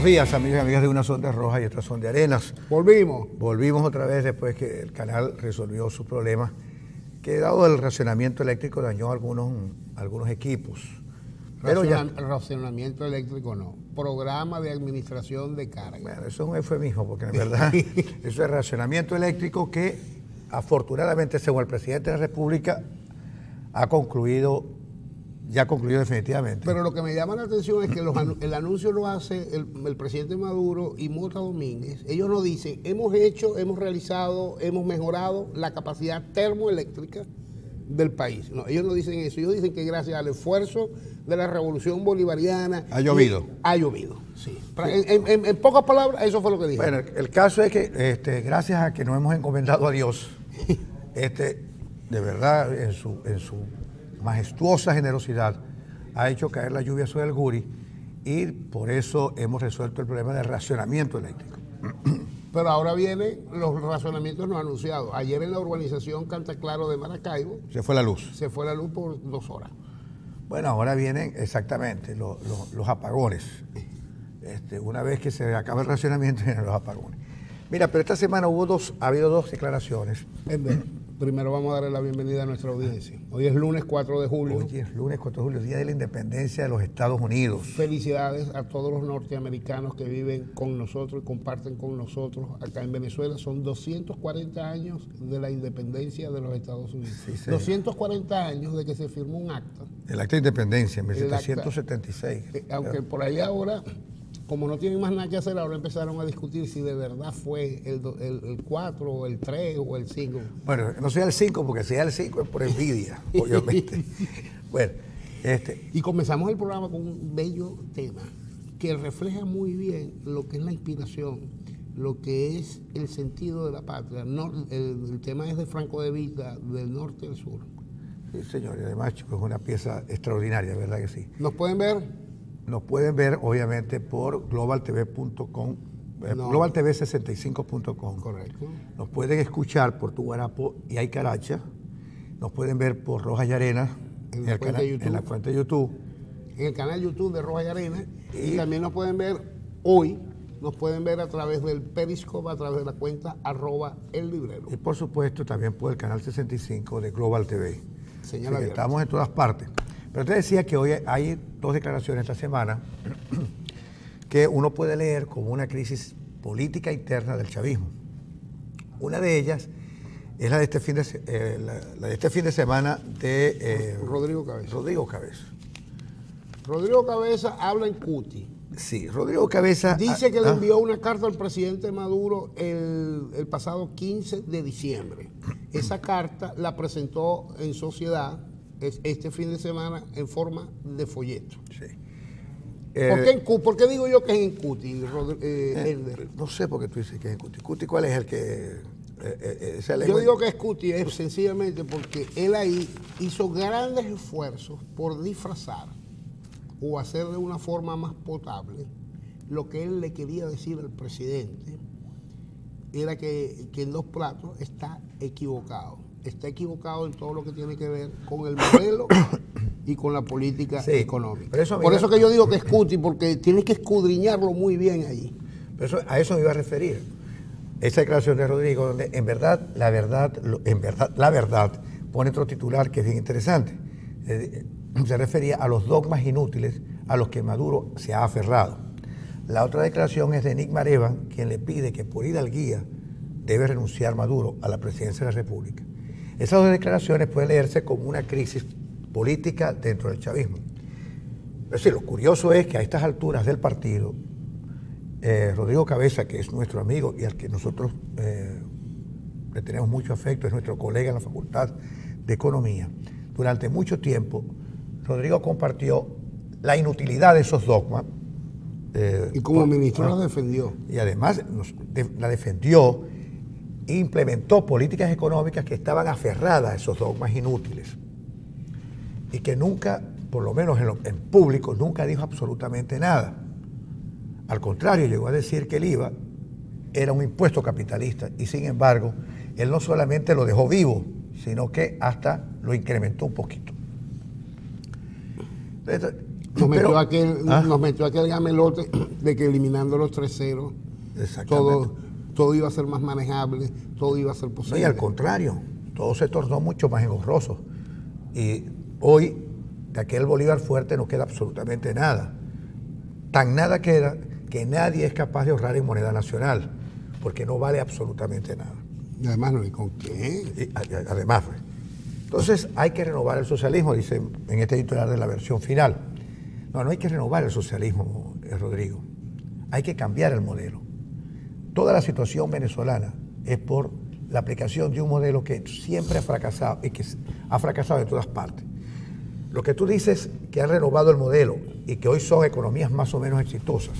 Buenos días, amigos y amigas de unas son de Rojas y otras son de Arenas. Volvimos otra vez después que el canal resolvió sus problemas, que dado el racionamiento eléctrico dañó algunos equipos. Pero ya, racionamiento eléctrico no, programa de administración de carga. Bueno, eso es un eufemismo, porque en verdad eso es racionamiento eléctrico que afortunadamente, según el presidente de la República, ya concluido definitivamente. Pero lo que me llama la atención es que el anuncio lo hace el presidente Maduro y Mota Domínguez. Ellos nos dicen, hemos realizado, hemos mejorado la capacidad termoeléctrica del país. No, ellos no dicen eso, ellos dicen que gracias al esfuerzo de la revolución bolivariana... Ha llovido. Ha llovido, sí. En pocas palabras, eso fue lo que dijeron. Bueno, el caso es que gracias a que nos hemos encomendado a Dios, de verdad, en su majestuosa generosidad, ha hecho caer la lluvia sobre el Guri y por eso hemos resuelto el problema del racionamiento eléctrico. Pero ahora vienen los racionamientos no anunciados. Ayer en la urbanización Cantaclaro de Maracaibo se fue la luz. Se fue la luz por 2 horas. Bueno, ahora vienen exactamente los apagones. Una vez que se acaba el racionamiento, vienen los apagones. Mira, pero esta semana ha habido 2 declaraciones. Primero vamos a darle la bienvenida a nuestra audiencia. Hoy es lunes 4 de julio. Hoy es lunes 4 de julio, Día de la Independencia de los Estados Unidos. Felicidades a todos los norteamericanos que viven con nosotros y comparten con nosotros acá en Venezuela. Son 240 años de la independencia de los Estados Unidos. Sí, 240 años de que se firmó un acta. El acta de independencia en 1776. Aunque por ahí ahora, como no tienen más nada que hacer, ahora empezaron a discutir si de verdad fue el 4 o el 3 o el 5. Bueno, no sea el 5, porque si es el 5 es por envidia, obviamente. Bueno, Y comenzamos el programa con un bello tema que refleja muy bien lo que es la inspiración, lo que es el sentido de la patria. El tema es de Franco de Vita, del norte al sur. Sí, señor, y además, chicos, es una pieza extraordinaria, ¿verdad que sí? ¿Nos pueden ver? Nos pueden ver, obviamente, por globaltv.com, globaltv65.com. Correcto. Nos pueden escuchar por Tu Guarapo y Hay Caracha. Nos pueden ver por Rojas y Arenas en la cuenta de YouTube. En el canal YouTube de Rojas y Arenas. Y también nos pueden ver hoy, nos pueden ver a través del Periscope, a través de la cuenta @ellibrero. Y por supuesto también por el canal 65 de Global TV. Señala bien. Estamos en todas partes. Pero te decía que hoy hay 2 declaraciones esta semana que uno puede leer como una crisis política interna del chavismo. Una de ellas es la de este fin de semana de Rodrigo Cabeza. Rodrigo Cabeza habla en Cuti. Sí, Rodrigo Cabeza dice que le envió una carta al presidente Maduro el pasado 15 de diciembre. Esa carta la presentó en sociedad este fin de semana en forma de folleto. Sí. ¿Por qué digo yo que es en Cuti, Elder? No sé por qué tú dices que es en Cuti. ¿Cuti cuál es el que...? Yo digo que es Cuti es sencillamente porque él ahí hizo grandes esfuerzos por disfrazar o hacer de una forma más potable lo que él le quería decir al presidente era que en 2 platos está equivocado. Está equivocado en todo lo que tiene que ver con el modelo y con la política económica. Por eso que yo digo que es Cuti, porque tienes que escudriñarlo muy bien allí. Pero a eso me iba a referir. Esa declaración de Rodrigo, donde la verdad pone otro titular que es bien interesante. Se refería a los dogmas inútiles a los que Maduro se ha aferrado. La otra declaración es de Nick Marevan, quien le pide que por hidalguía debe renunciar Maduro a la presidencia de la República. Esas 2 declaraciones pueden leerse como una crisis política dentro del chavismo. Es decir, lo curioso es que a estas alturas del partido, Rodrigo Cabeza, que es nuestro amigo y al que nosotros le tenemos mucho afecto, es nuestro colega en la Facultad de Economía, durante mucho tiempo Rodrigo compartió la inutilidad de esos dogmas. Y como ministro la defendió. Y además la defendió e implementó políticas económicas que estaban aferradas a esos dogmas inútiles y que nunca, por lo menos en público, nunca dijo absolutamente nada. Al contrario, llegó a decir que el IVA era un impuesto capitalista y sin embargo, él no solamente lo dejó vivo, sino que hasta lo incrementó un poquito. Nos metió aquel gamelote de que eliminando los 3 ceros, todo iba a ser más manejable, todo iba a ser posible. No, y al contrario, todo se tornó mucho más engorroso. Y hoy, de aquel Bolívar fuerte no queda absolutamente nada. Tan nada queda que nadie es capaz de ahorrar en moneda nacional, porque no vale absolutamente nada. Y además, ¿no? ¿Y con qué? Además, pues. Entonces hay que renovar el socialismo, dice en este titular de la versión final. No hay que renovar el socialismo, Rodrigo. Hay que cambiar el modelo. Toda la situación venezolana es por la aplicación de un modelo que siempre ha fracasado y que ha fracasado en todas partes. Lo que tú dices que han renovado el modelo y que hoy son economías más o menos exitosas,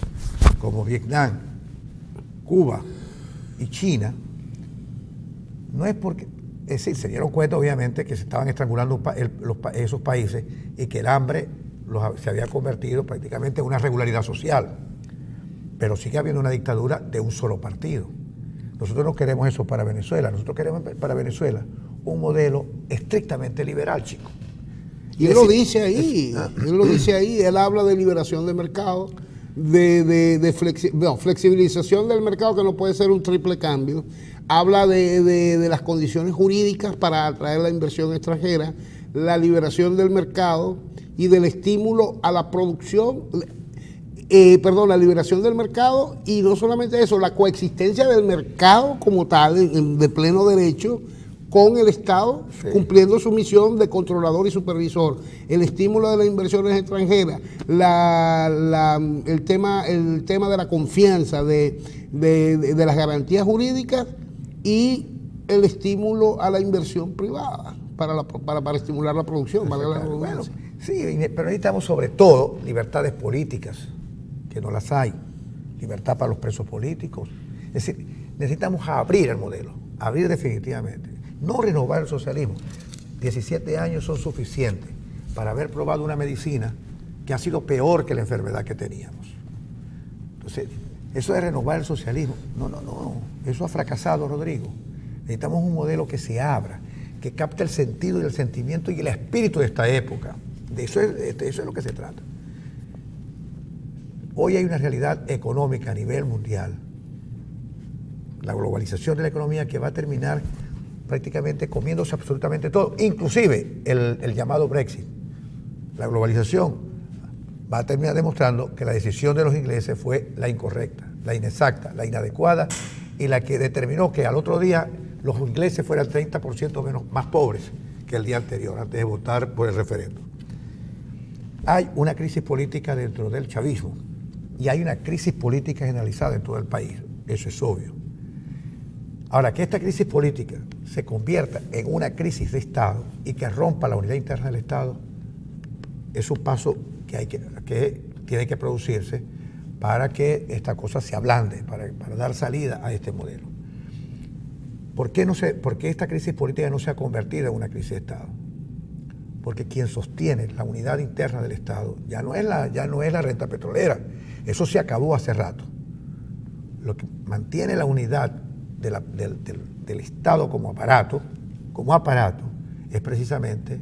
como Vietnam, Cuba y China, no es porque, es decir, se dieron cuenta obviamente que se estaban estrangulando esos países y que el hambre se había convertido prácticamente en una regularidad social, pero sigue habiendo una dictadura de un solo partido. Nosotros no queremos eso para Venezuela, nosotros queremos para Venezuela un modelo estrictamente liberal, chico. Y él lo dice ahí, él habla de liberación de mercado, de flexibilización del mercado, que no puede ser un triple cambio, habla de las condiciones jurídicas para atraer la inversión extranjera, la liberación del mercado y del estímulo a la producción, la liberación del mercado, y no solamente eso, la coexistencia del mercado como tal, de pleno derecho, con el Estado, sí, cumpliendo su misión de controlador y supervisor, el estímulo de las inversiones extranjeras, el tema de la confianza, de las garantías jurídicas y el estímulo a la inversión privada para estimular la producción. Bueno, sí, pero necesitamos sobre todo libertades políticas, que no las hay, libertad para los presos políticos. Es decir, necesitamos abrir el modelo, abrir definitivamente. No renovar el socialismo. 17 años son suficientes para haber probado una medicina que ha sido peor que la enfermedad que teníamos. Entonces, eso de renovar el socialismo, no. Eso ha fracasado, Rodrigo. Necesitamos un modelo que se abra, que capte el sentido y el sentimiento y el espíritu de esta época. De eso es lo que se trata. Hoy hay una realidad económica a nivel mundial. La globalización de la economía que va a terminar prácticamente comiéndose absolutamente todo, inclusive el llamado Brexit. La globalización va a terminar demostrando que la decisión de los ingleses fue la incorrecta, la inexacta, la inadecuada, y la que determinó que al otro día los ingleses fueran 30% más pobres que el día anterior, antes de votar por el referéndum. Hay una crisis política dentro del chavismo y hay una crisis política generalizada en todo el país, eso es obvio. Ahora, que esta crisis política se convierta en una crisis de Estado y que rompa la unidad interna del Estado, es un paso que tiene que producirse para que esta cosa se ablande, para dar salida a este modelo. ¿Por qué esta crisis política no se ha convertido en una crisis de Estado? Porque quien sostiene la unidad interna del Estado ya no es la renta petrolera, eso se acabó hace rato. Lo que mantiene la unidad del Estado como aparato, es precisamente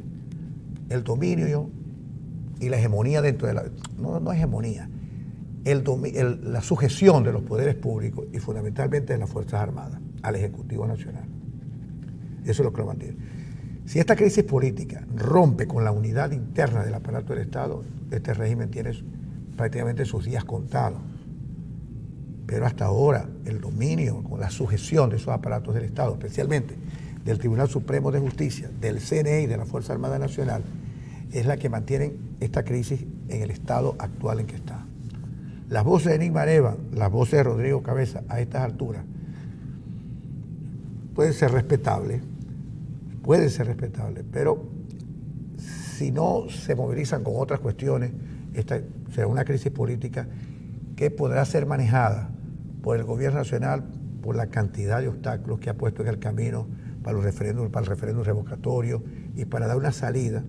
el dominio y la hegemonía dentro de no hegemonía, la sujeción de los poderes públicos y fundamentalmente de las Fuerzas Armadas al Ejecutivo Nacional. Eso es lo que lo mantiene. Si esta crisis política rompe con la unidad interna del aparato del Estado, este régimen tiene prácticamente sus días contados. Pero hasta ahora el dominio con la sujeción de esos aparatos del Estado, especialmente del Tribunal Supremo de Justicia, del CNE y de la Fuerza Armada Nacional, es la que mantienen esta crisis en el estado actual en que está. Las voces de Enigma Areva, las voces de Rodrigo Cabeza a estas alturas pueden ser respetables, pero si no se movilizan con otras cuestiones, esta será una crisis política que podrá ser manejada por el gobierno nacional por la cantidad de obstáculos que ha puesto en el camino para el referéndum revocatorio y para dar una salida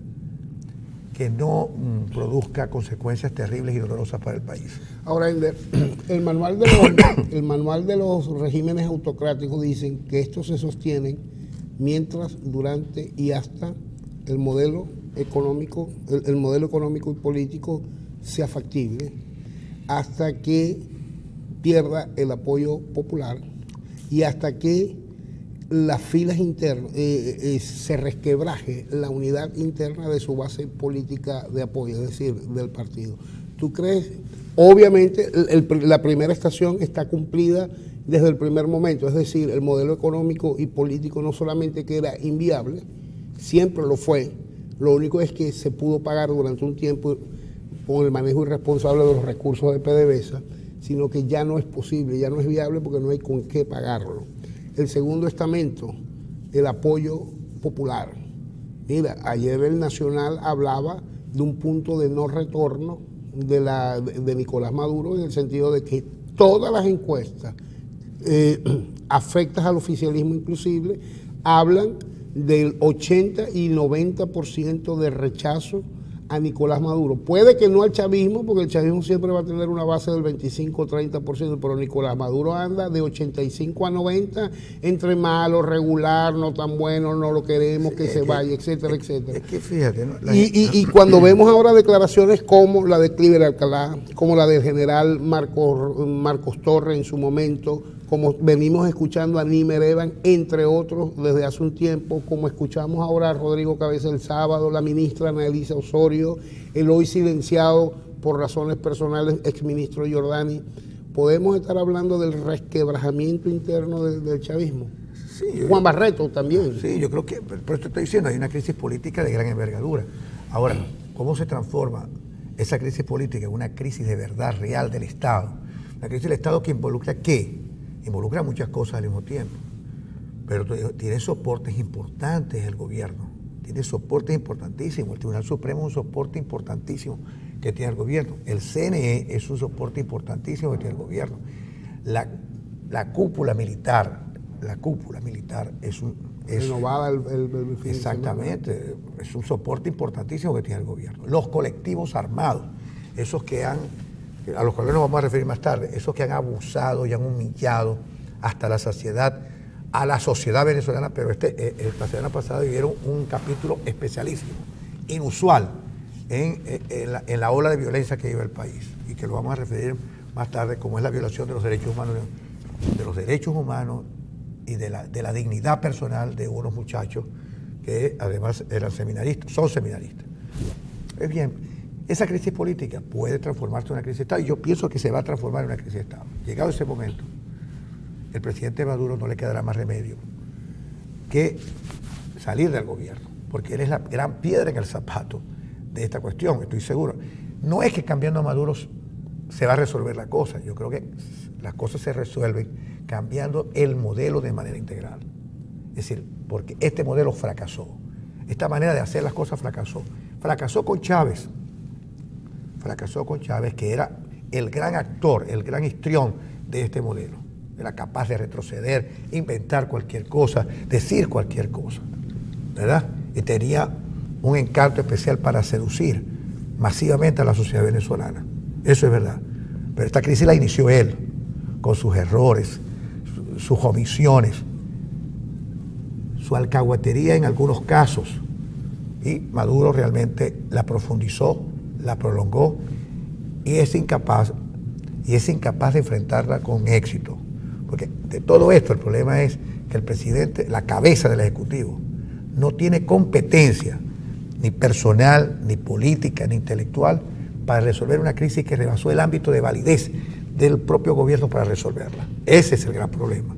que no produzca consecuencias terribles y dolorosas para el país. Ahora, el manual de los regímenes autocráticos dicen que estos se sostienen mientras, durante y hasta el modelo económico y político sea factible hasta que pierda el apoyo popular y hasta que las filas internas, se resquebraje la unidad interna de su base política de apoyo, es decir, del partido. ¿Tú crees? Obviamente la primera estación está cumplida desde el primer momento, es decir, el modelo económico y político no solamente que era inviable, siempre lo fue, lo único es que se pudo pagar durante un tiempo con el manejo irresponsable de los recursos de PDVSA, sino que ya no es posible, ya no es viable porque no hay con qué pagarlo. El segundo estamento, el apoyo popular. Mira, ayer el Nacional hablaba de un punto de no retorno de Nicolás Maduro, en el sentido de que todas las encuestas afectas al oficialismo inclusive hablan del 80 y 90% de rechazo a Nicolás Maduro. Puede que no al chavismo, porque el chavismo siempre va a tener una base del 25-30%, pero Nicolás Maduro anda de 85 a 90, entre malo, regular, no tan bueno, no lo queremos, que se vaya, etcétera, etcétera. Es que fíjate, ¿no? Y cuando vemos ahora declaraciones como la de Cliver Alcalá, como la del general Marcos Torres en su momento, como venimos escuchando a Nímer Evan, entre otros, desde hace un tiempo, como escuchamos ahora a Rodrigo Cabeza el sábado, la ministra Ana Elisa Osorio, el hoy silenciado por razones personales exministro Giordani, ¿podemos estar hablando del resquebrajamiento interno del chavismo? Sí, Juan Barreto también. Sí, yo creo que, por eso estoy diciendo, hay una crisis política de gran envergadura. Ahora, ¿cómo se transforma esa crisis política en una crisis de verdad real del Estado? La crisis del Estado que involucra ¿qué? Involucra muchas cosas al mismo tiempo, pero tiene soportes importantes el gobierno, tiene soportes importantísimos, el Tribunal Supremo es un soporte importantísimo que tiene el gobierno, el CNE es un soporte importantísimo que tiene el gobierno, la cúpula militar es un... renovada el fin exactamente, es un soporte importantísimo que tiene el gobierno. Los colectivos armados, esos a los cuales nos vamos a referir más tarde, esos que han abusado y han humillado hasta la saciedad a la sociedad venezolana, pero la semana pasada vivieron un capítulo especialísimo, inusual, en la ola de violencia que vive el país, y que lo vamos a referir más tarde, como es la violación de los derechos humanos y de la dignidad personal de unos muchachos que además son seminaristas. Pues bien, esa crisis política puede transformarse en una crisis de Estado y yo pienso que se va a transformar en una crisis de Estado. Llegado ese momento, el presidente Maduro no le quedará más remedio que salir del gobierno, porque él es la gran piedra en el zapato de esta cuestión, estoy seguro. No es que cambiando a Maduro se va a resolver la cosa, yo creo que las cosas se resuelven cambiando el modelo de manera integral. Es decir, porque este modelo fracasó, esta manera de hacer las cosas fracasó con Chávez. Que era el gran actor, el gran histrión de este modelo. Era capaz de retroceder, inventar cualquier cosa, decir cualquier cosa, ¿verdad? Y tenía un encanto especial para seducir masivamente a la sociedad venezolana. Eso es verdad. Pero esta crisis la inició él, con sus errores, sus omisiones, su alcahuetería en algunos casos. Y Maduro realmente la profundizó, la prolongó y es incapaz de enfrentarla con éxito. Porque de todo esto el problema es que el presidente, la cabeza del Ejecutivo, no tiene competencia ni personal, ni política, ni intelectual para resolver una crisis que rebasó el ámbito de validez del propio gobierno para resolverla. Ese es el gran problema.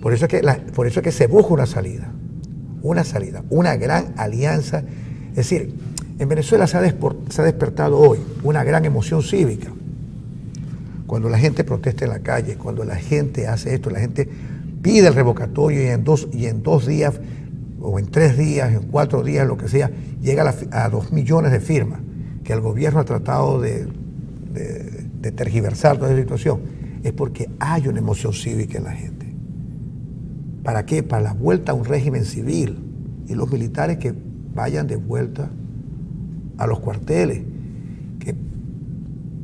Por eso es que se busca una salida, una gran alianza. Es decir, en Venezuela se ha despertado hoy una gran emoción cívica. Cuando la gente protesta en la calle, cuando la gente hace esto, la gente pide el revocatorio y en dos días, o en 3 días, en 4 días, lo que sea, llega a 2 millones de firmas, que el gobierno ha tratado de tergiversar toda esa situación, es porque hay una emoción cívica en la gente. ¿Para qué? Para la vuelta a un régimen civil y los militares que vayan de vuelta a los cuarteles,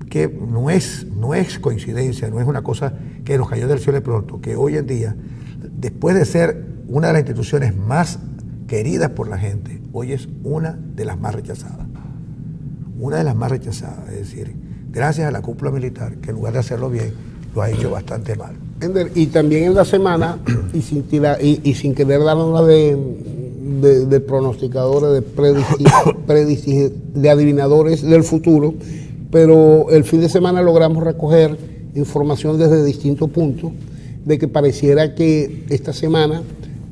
que no es coincidencia, no es una cosa que nos cayó del cielo de pronto, que hoy en día, después de ser una de las instituciones más queridas por la gente, hoy es una de las más rechazadas. una de las más rechazadas. Es decir, gracias a la cúpula militar, que en lugar de hacerlo bien, lo ha hecho bastante mal. Y también en la semana, y sin querer darnos de pronosticadores, de adivinadores del futuro, pero el fin de semana logramos recoger información desde distintos puntos de que pareciera que esta semana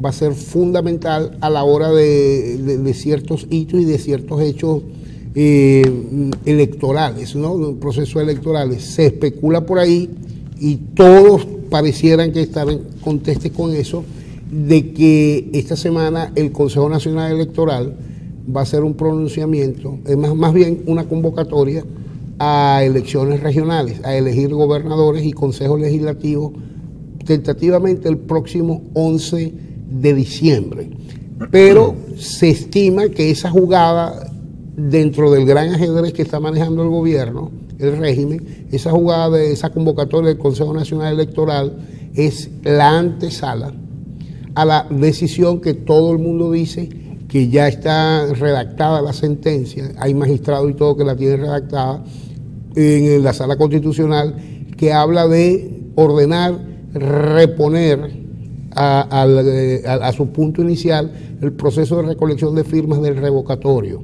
va a ser fundamental a la hora de ciertos hitos y de ciertos hechos electorales, ¿no? Procesos electorales. Se especula por ahí y todos parecieran que estar en conteste con eso, de que esta semana el Consejo Nacional Electoral va a hacer un pronunciamiento, es más bien una convocatoria a elecciones regionales, a elegir gobernadores y consejos legislativos tentativamente el próximo 11 de diciembre. Pero se estima que esa jugada, dentro del gran ajedrez que está manejando el gobierno, el régimen, esa jugada de esa convocatoria del Consejo Nacional Electoral es la antesala a la decisión que todo el mundo dice que ya está redactada la sentencia, hay magistrados y todo que la tienen redactada en la Sala Constitucional, que habla de ordenar reponer a su punto inicial el proceso de recolección de firmas del revocatorio,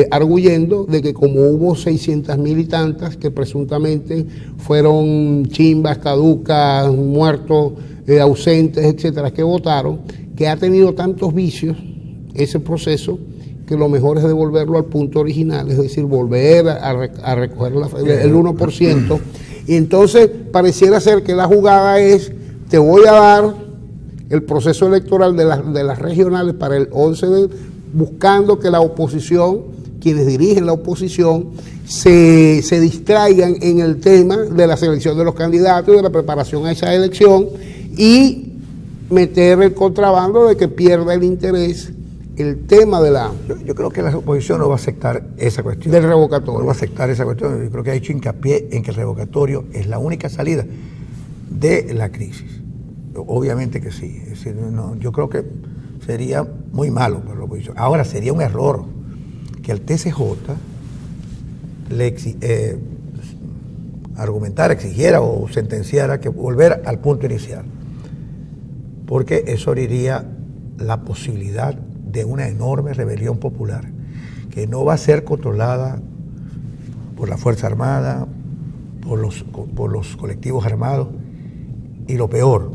arguyendo de que como hubo 600.000 y tantas que presuntamente fueron chimbas, caducas, muertos, ausentes, etcétera, que votaron, que ha tenido tantos vicios ese proceso, que lo mejor es devolverlo al punto original, es decir, volver a recoger el 1%. Y entonces pareciera ser que la jugada es, te voy a dar el proceso electoral de las regionales para el 11 buscando que la oposición, quienes dirigen la oposición, se distraigan en el tema de la selección de los candidatos, de la preparación a esa elección, y meter el contrabando de que pierda el interés el tema de la... Yo creo que la oposición no va a aceptar esa cuestión. Del revocatorio. No va a aceptar esa cuestión. Yo creo que ha hecho hincapié en que el revocatorio es la única salida de la crisis. Obviamente que sí. Es decir, no, yo creo que sería muy malo para la oposición. Ahora, sería un error que el TCJ argumentara, exigiera o sentenciara que volver al punto inicial, porque eso abriría la posibilidad de una enorme rebelión popular que no va a ser controlada por la Fuerza Armada, por los colectivos armados, y lo peor,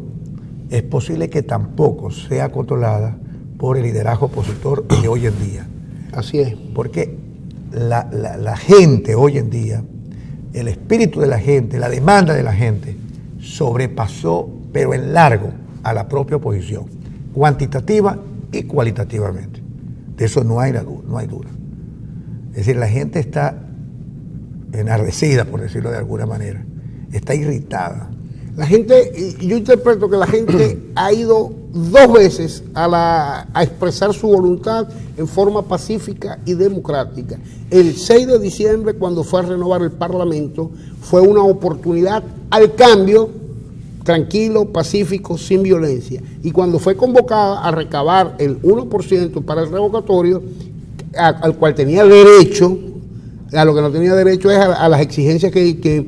es posible que tampoco sea controlada por el liderazgo opositor de hoy en día. Así es. Porque la gente hoy en día, el espíritu de la gente, la demanda de la gente, sobrepasó, pero en largo, a la propia oposición, cuantitativa y cualitativamente. De eso no hay duda. Es decir, la gente está enardecida, por decirlo de alguna manera, está irritada. La gente, yo interpreto que la gente ha ido 2 veces a expresar su voluntad en forma pacífica y democrática. El 6 de diciembre, cuando fue a renovar el Parlamento, fue una oportunidad al cambio, tranquilo, pacífico, sin violencia. Y cuando fue convocada a recabar el 1% para el revocatorio, al cual tenía derecho, a lo que no tenía derecho es a las exigencias que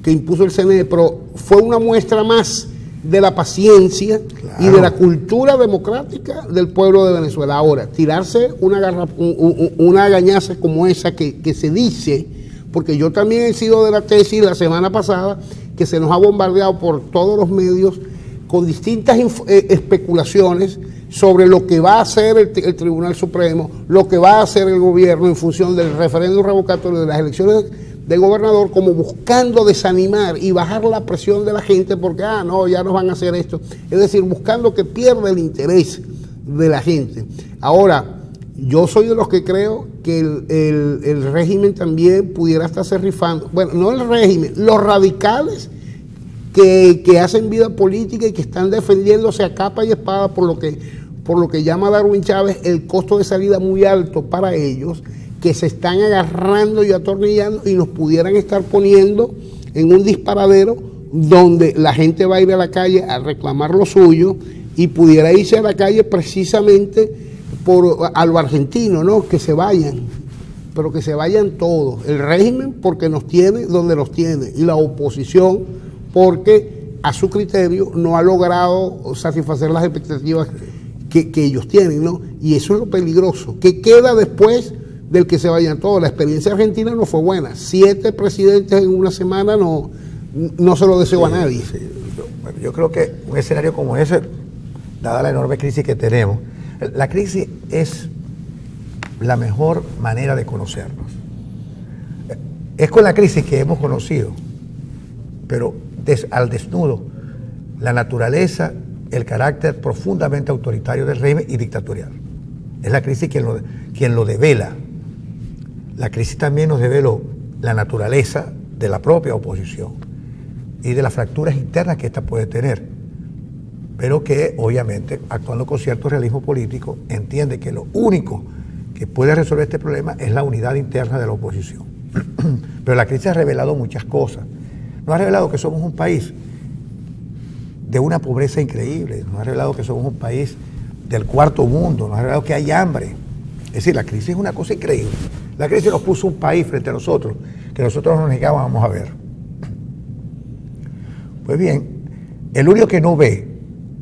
impuso el CNE, pero fue una muestra más de la paciencia, claro, y de la cultura democrática del pueblo de Venezuela. Ahora, tirarse una gañaza como esa que se dice, porque yo también he sido de la tesis la semana pasada, que se nos ha bombardeado por todos los medios con distintas especulaciones sobre lo que va a hacer el Tribunal Supremo, lo que va a hacer el gobierno en función del referéndum revocatorio de las elecciones de gobernador, como buscando desanimar y bajar la presión de la gente porque, no, ya nos van a hacer esto. Es decir, buscando que pierda el interés de la gente. Ahora, yo soy de los que creo que el régimen también pudiera estarse rifando. Bueno, no el régimen, los radicales que hacen vida política y que están defendiéndose a capa y espada por lo que llama Darwin Chávez el costo de salida muy alto para ellos, que se están agarrando y atornillando y nos pudieran estar poniendo en un disparadero donde la gente va a ir a la calle a reclamar lo suyo y pudiera irse a la calle precisamente a lo argentino, ¿no? Que se vayan. pero que se vayan todos. El régimen porque nos tiene donde nos tiene y la oposición porque a su criterio no ha logrado satisfacer las expectativas que ellos tienen, ¿no? Y eso es lo peligroso. ¿Qué queda después del que se vayan todos? La experiencia argentina no fue buena. 7 presidentes en una semana no se lo deseo a nadie. Sí. Yo creo que un escenario como ese, dada la enorme crisis que tenemos, la crisis es la mejor manera de conocernos. Es con la crisis que hemos conocido, pero al desnudo, la naturaleza, el carácter profundamente autoritario del régimen y dictatorial. Es la crisis quien lo devela. La crisis también nos develó la naturaleza de la propia oposición y de las fracturas internas que ésta puede tener, pero que obviamente, actuando con cierto realismo político, entiende que lo único que puede resolver este problema es la unidad interna de la oposición. Pero la crisis ha revelado muchas cosas. Nos ha revelado que somos un país de una pobreza increíble, nos ha revelado que somos un país del cuarto mundo, nos ha revelado que hay hambre. Es decir, la crisis es una cosa increíble. La crisis nos puso un país frente a nosotros que nosotros nos negábamos a ver. Pues bien, el único que no ve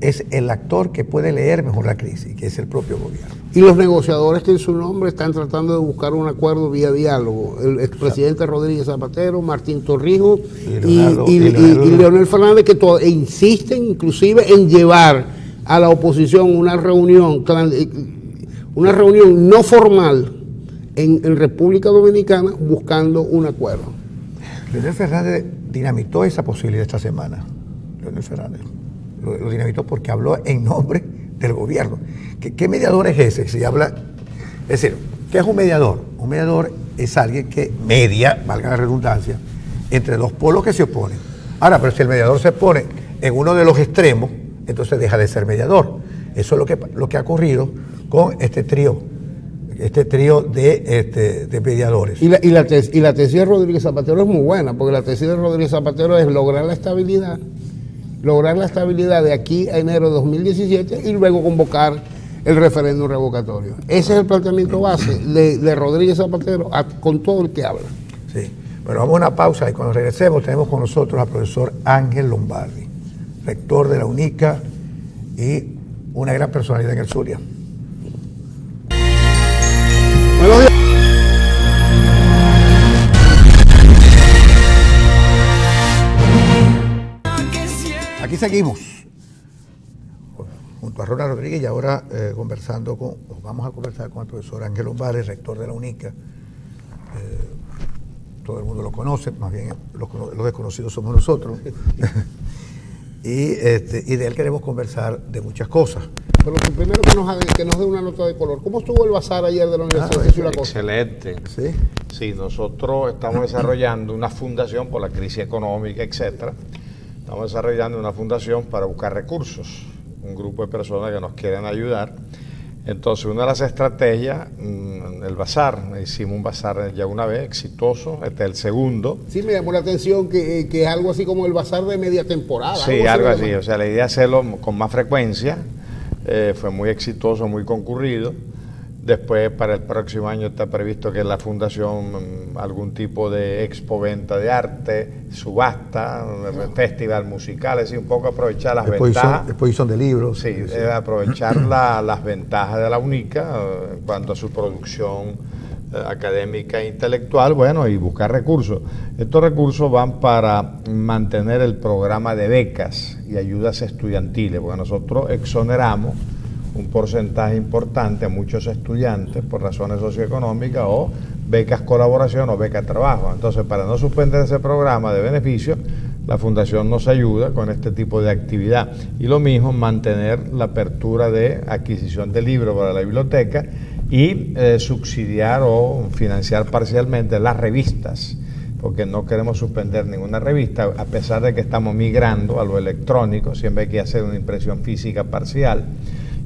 es el actor que puede leer mejor la crisis, que es el propio gobierno. Y los negociadores que en su nombre están tratando de buscar un acuerdo vía diálogo. El expresidente Rodríguez Zapatero, Martín Torrijos y Leonel Fernández, que insisten inclusive en llevar a la oposición una reunión no formal en República Dominicana buscando un acuerdo. Leonel Fernández dinamitó esa posibilidad esta semana. Leonel Fernández lo dinamitó porque habló en nombre del gobierno. ¿Qué mediador es ese? Se habla, es decir, ¿qué es un mediador? Un mediador es alguien que media, valga la redundancia, entre dos polos que se oponen. Ahora, pero si el mediador se pone en uno de los extremos, entonces deja de ser mediador. Eso es lo que ha ocurrido con este trío de mediadores. Y la tesis de Rodríguez Zapatero es muy buena, porque la tesis de Rodríguez Zapatero es lograr la estabilidad de aquí a enero de 2017 y luego convocar el referéndum revocatorio. Ese es el planteamiento base de Rodríguez Zapatero con todo el que habla. Sí. Bueno, vamos a una pausa y cuando regresemos tenemos con nosotros al profesor Ángel Lombardi, rector de la UNICA y una gran personalidad en el Zulia. Buenos días. Aquí seguimos junto a Ronald Rodríguez y ahora vamos a conversar con el profesor Ángel Lombardi, rector de la UNICA. Todo el mundo lo conoce, más bien los desconocidos somos nosotros. y de él queremos conversar de muchas cosas. Pero primero que nos dé una nota de color. ¿Cómo estuvo el bazar ayer de la Universidad de Ciudad Costa? Excelente. Sí, nosotros estamos desarrollando una fundación por la crisis económica, etcétera. Estamos desarrollando una fundación para buscar recursos, un grupo de personas que nos quieren ayudar. Entonces, una de las estrategias, el bazar, hicimos un bazar ya una vez, exitoso, este es el segundo. Sí, me llamó la atención que es algo así como el bazar de media temporada. Sí, algo así, o sea, la idea es hacerlo con más frecuencia, fue muy exitoso, muy concurrido. Después, para el próximo año está previsto que la fundación, algún tipo de expo-venta de arte, subasta, festival musical, es decir, un poco aprovechar las ventajas. Exposición de libros. Sí, aprovechar las ventajas de la UNICA en cuanto a su producción académica e intelectual, bueno, y buscar recursos. Estos recursos van para mantener el programa de becas y ayudas estudiantiles, porque nosotros exoneramos un porcentaje importante a muchos estudiantes por razones socioeconómicas o becas colaboración o becas trabajo. Entonces, para no suspender ese programa de beneficios, la Fundación nos ayuda con este tipo de actividad. Y lo mismo, mantener la apertura de adquisición de libros para la biblioteca y subsidiar o financiar parcialmente las revistas, porque no queremos suspender ninguna revista, a pesar de que estamos migrando a lo electrónico, siempre hay que hacer una impresión física parcial.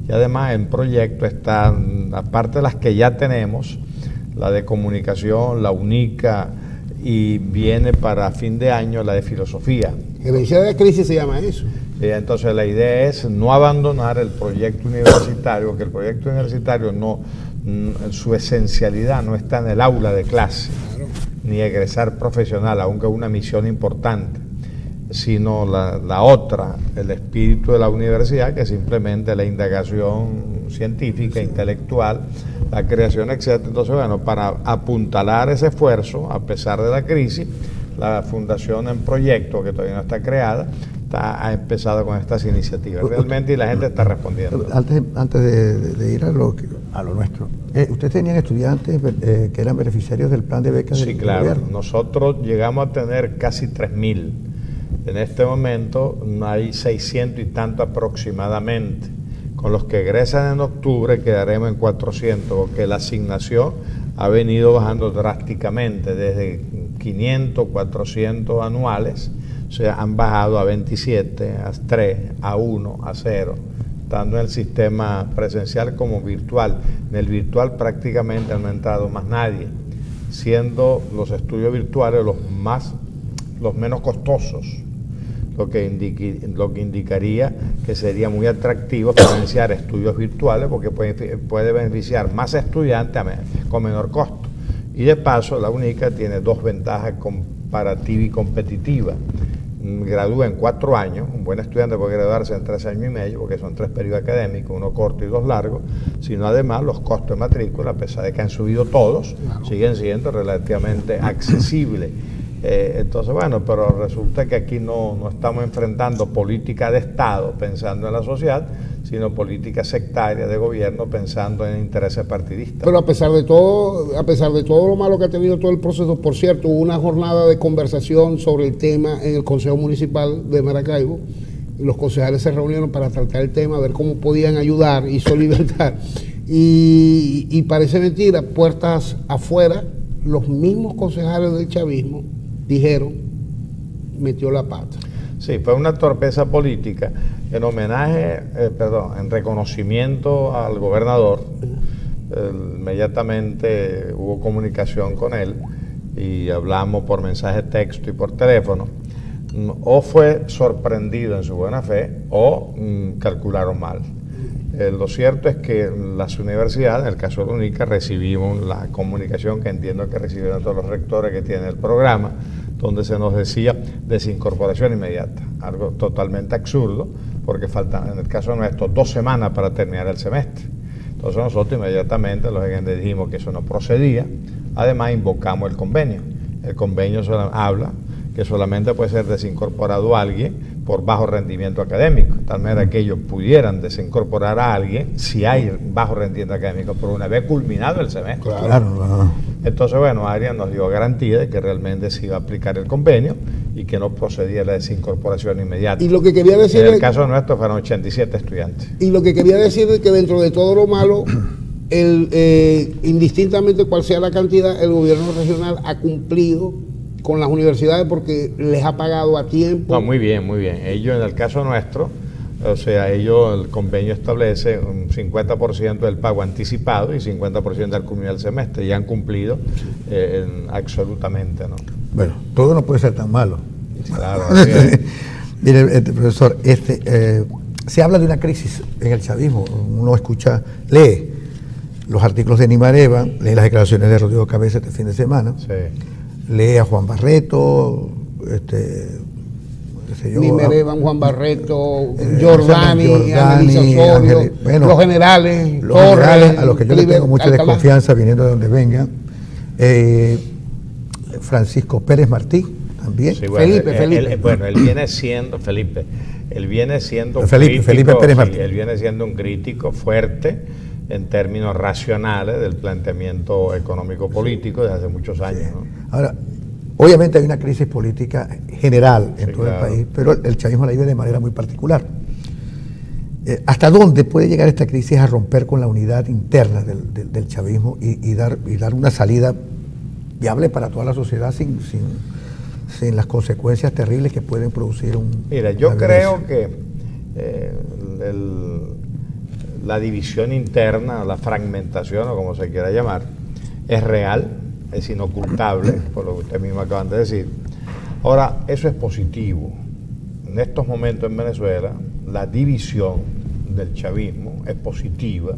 Y además en proyecto están, aparte de las que ya tenemos, la de comunicación, la UNICA, y viene para fin de año la de filosofía. Gerencia de crisis se llama eso. Entonces la idea es no abandonar el proyecto universitario, que el proyecto universitario no su esencialidad no está en el aula de clase, ni egresar profesional, aunque es una misión importante, sino la otra, el espíritu de la universidad, que es simplemente la indagación científica, intelectual, la creación, etc. Entonces, bueno, para apuntalar ese esfuerzo, a pesar de la crisis, la Fundación en Proyecto, que todavía no está creada, ha empezado con estas iniciativas realmente, y la gente está respondiendo. Antes de ir a lo nuestro, ¿ustedes tenían estudiantes que eran beneficiarios del plan de becas del Sí, claro. gobierno? Nosotros llegamos a tener casi 3.000. En este momento hay 600 y tanto aproximadamente. Con los que egresan en octubre quedaremos en 400, porque la asignación ha venido bajando drásticamente, desde 500, 400 anuales, o sea, han bajado a 27, a 3, a 1, a 0, tanto en el sistema presencial como virtual. En el virtual prácticamente no ha entrado más nadie, siendo los estudios virtuales los menos costosos, lo que indicaría que sería muy atractivo financiar estudios virtuales, porque puede beneficiar más estudiantes con menor costo. Y de paso, la UNICA tiene dos ventajas comparativa y competitiva. Gradúa en 4 años, un buen estudiante puede graduarse en 3 años y medio, porque son 3 periodos académicos, uno corto y 2 largos, sino además los costos de matrícula, a pesar de que han subido todos, siguen siendo relativamente accesibles. Entonces, bueno, pero resulta que aquí no estamos enfrentando política de Estado pensando en la sociedad, sino política sectaria de gobierno pensando en intereses partidistas. Pero a pesar de todo lo malo que ha tenido todo el proceso, por cierto, hubo una jornada de conversación sobre el tema en el Consejo Municipal de Maracaibo, y los concejales se reunieron para tratar el tema, ver cómo podían ayudar y solidarizar. Y parece mentira, puertas afuera, los mismos concejales del chavismo dijeron, metió la pata. Sí, fue una torpeza política en homenaje, en reconocimiento al gobernador. Inmediatamente hubo comunicación con él y hablamos por mensaje de texto y por teléfono. O fue sorprendido en su buena fe o calcularon mal. Lo cierto es que las universidades, en el caso de la UNICA, recibimos la comunicación que entiendo que recibieron todos los rectores que tienen el programa, donde se nos decía desincorporación inmediata, algo totalmente absurdo, porque faltan, en el caso nuestro, 2 semanas para terminar el semestre. Entonces nosotros inmediatamente los agentes dijimos que eso no procedía, además invocamos el convenio. El convenio habla que solamente puede ser desincorporado alguien por bajo rendimiento académico, de tal manera que ellos pudieran desincorporar a alguien si hay bajo rendimiento académico, pero una vez culminado el semestre. Claro. Entonces, bueno, Arias nos dio garantía de que realmente se iba a aplicar el convenio y que no procedía la desincorporación inmediata. Y lo que quería decir, en el caso nuestro fueron 87 estudiantes. Y lo que quería decir es que dentro de todo lo malo, indistintamente cuál sea la cantidad, el gobierno regional ha cumplido con las universidades porque les ha pagado a tiempo. No, muy bien, muy bien. Ellos, en el caso nuestro, o sea, el convenio establece un 50% del pago anticipado y 50% al culminar el semestre, y han cumplido absolutamente, ¿no? Bueno, todo no puede ser tan malo. Claro, así es. Mire, profesor, se habla de una crisis en el chavismo. Uno lee los artículos de Nimareva, lee las declaraciones de Rodrigo Cabeza este fin de semana. Sí. Lee a Juan Barreto, Nimareva, Juan Barreto, Giordani, Annalisa Osorio, los generales, Torres, a los que yo le tengo mucha desconfianza viniendo de donde vengan, Francisco Pérez Martí también. Sí, bueno, Felipe. Él viene siendo Felipe Pérez Martí. Él viene siendo un crítico fuerte en términos racionales del planteamiento económico-político desde hace muchos años, ¿no? Ahora, obviamente hay una crisis política general en todo el país, pero el chavismo la vive de manera muy particular. ¿Hasta dónde puede llegar esta crisis a romper con la unidad interna del chavismo y dar una salida viable para toda la sociedad sin las consecuencias terribles que pueden producir Mira, yo creo que la división interna, la fragmentación, o como se quiera llamar, es real, es inocultable, por lo que usted mismo acaban de decir. Ahora, eso es positivo. En estos momentos en Venezuela, la división del chavismo es positiva,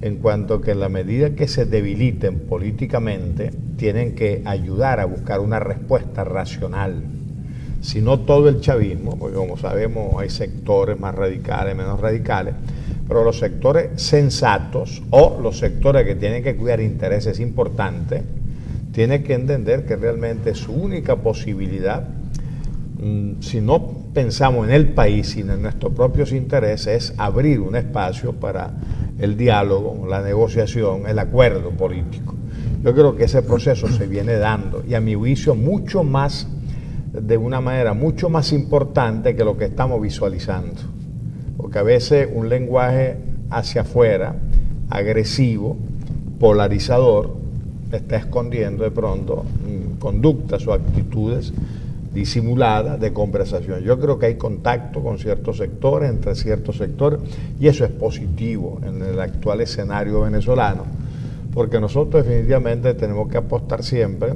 en cuanto que en la medida que se debiliten políticamente, tienen que ayudar a buscar una respuesta racional. Si no todo el chavismo, porque como sabemos hay sectores más radicales, menos radicales, pero los sectores sensatos o los sectores que tienen que cuidar intereses importantes, tienen que entender que realmente su única posibilidad, si no pensamos en el país, sino en nuestros propios intereses, es abrir un espacio para el diálogo, la negociación, el acuerdo político. Yo creo que ese proceso se viene dando y a mi juicio mucho más, de una manera mucho más importante que lo que estamos visualizando. Porque a veces un lenguaje hacia afuera, agresivo, polarizador, está escondiendo de pronto conductas o actitudes disimulada de conversación. Yo creo que hay contacto con ciertos sectores, entre ciertos sectores, y eso es positivo en el actual escenario venezolano, porque nosotros definitivamente tenemos que apostar siempre,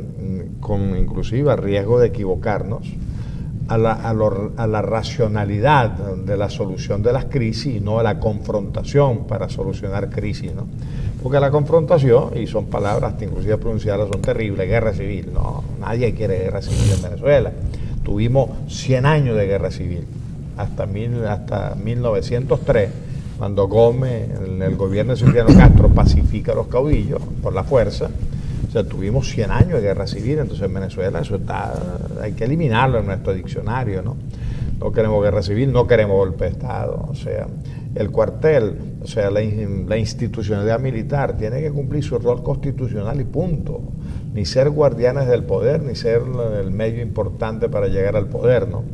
con inclusive a riesgo de equivocarnos, a la racionalidad de la solución de las crisis y no a la confrontación para solucionar crisis, ¿no? Porque la confrontación, y son palabras inclusive pronunciadas, son terribles, guerra civil, no, nadie quiere guerra civil en Venezuela. Tuvimos 100 años de guerra civil, hasta 1903, cuando Gómez, en el gobierno de Cipriano Castro, pacifica a los caudillos por la fuerza. O sea, tuvimos 100 años de guerra civil, entonces en Venezuela eso hay que eliminarlo en nuestro diccionario, ¿no? No queremos guerra civil, no queremos golpe de Estado. O sea, el cuartel, o sea, la institucionalidad militar tiene que cumplir su rol constitucional y punto. Ni ser guardianes del poder, ni ser el medio importante para llegar al poder, ¿no?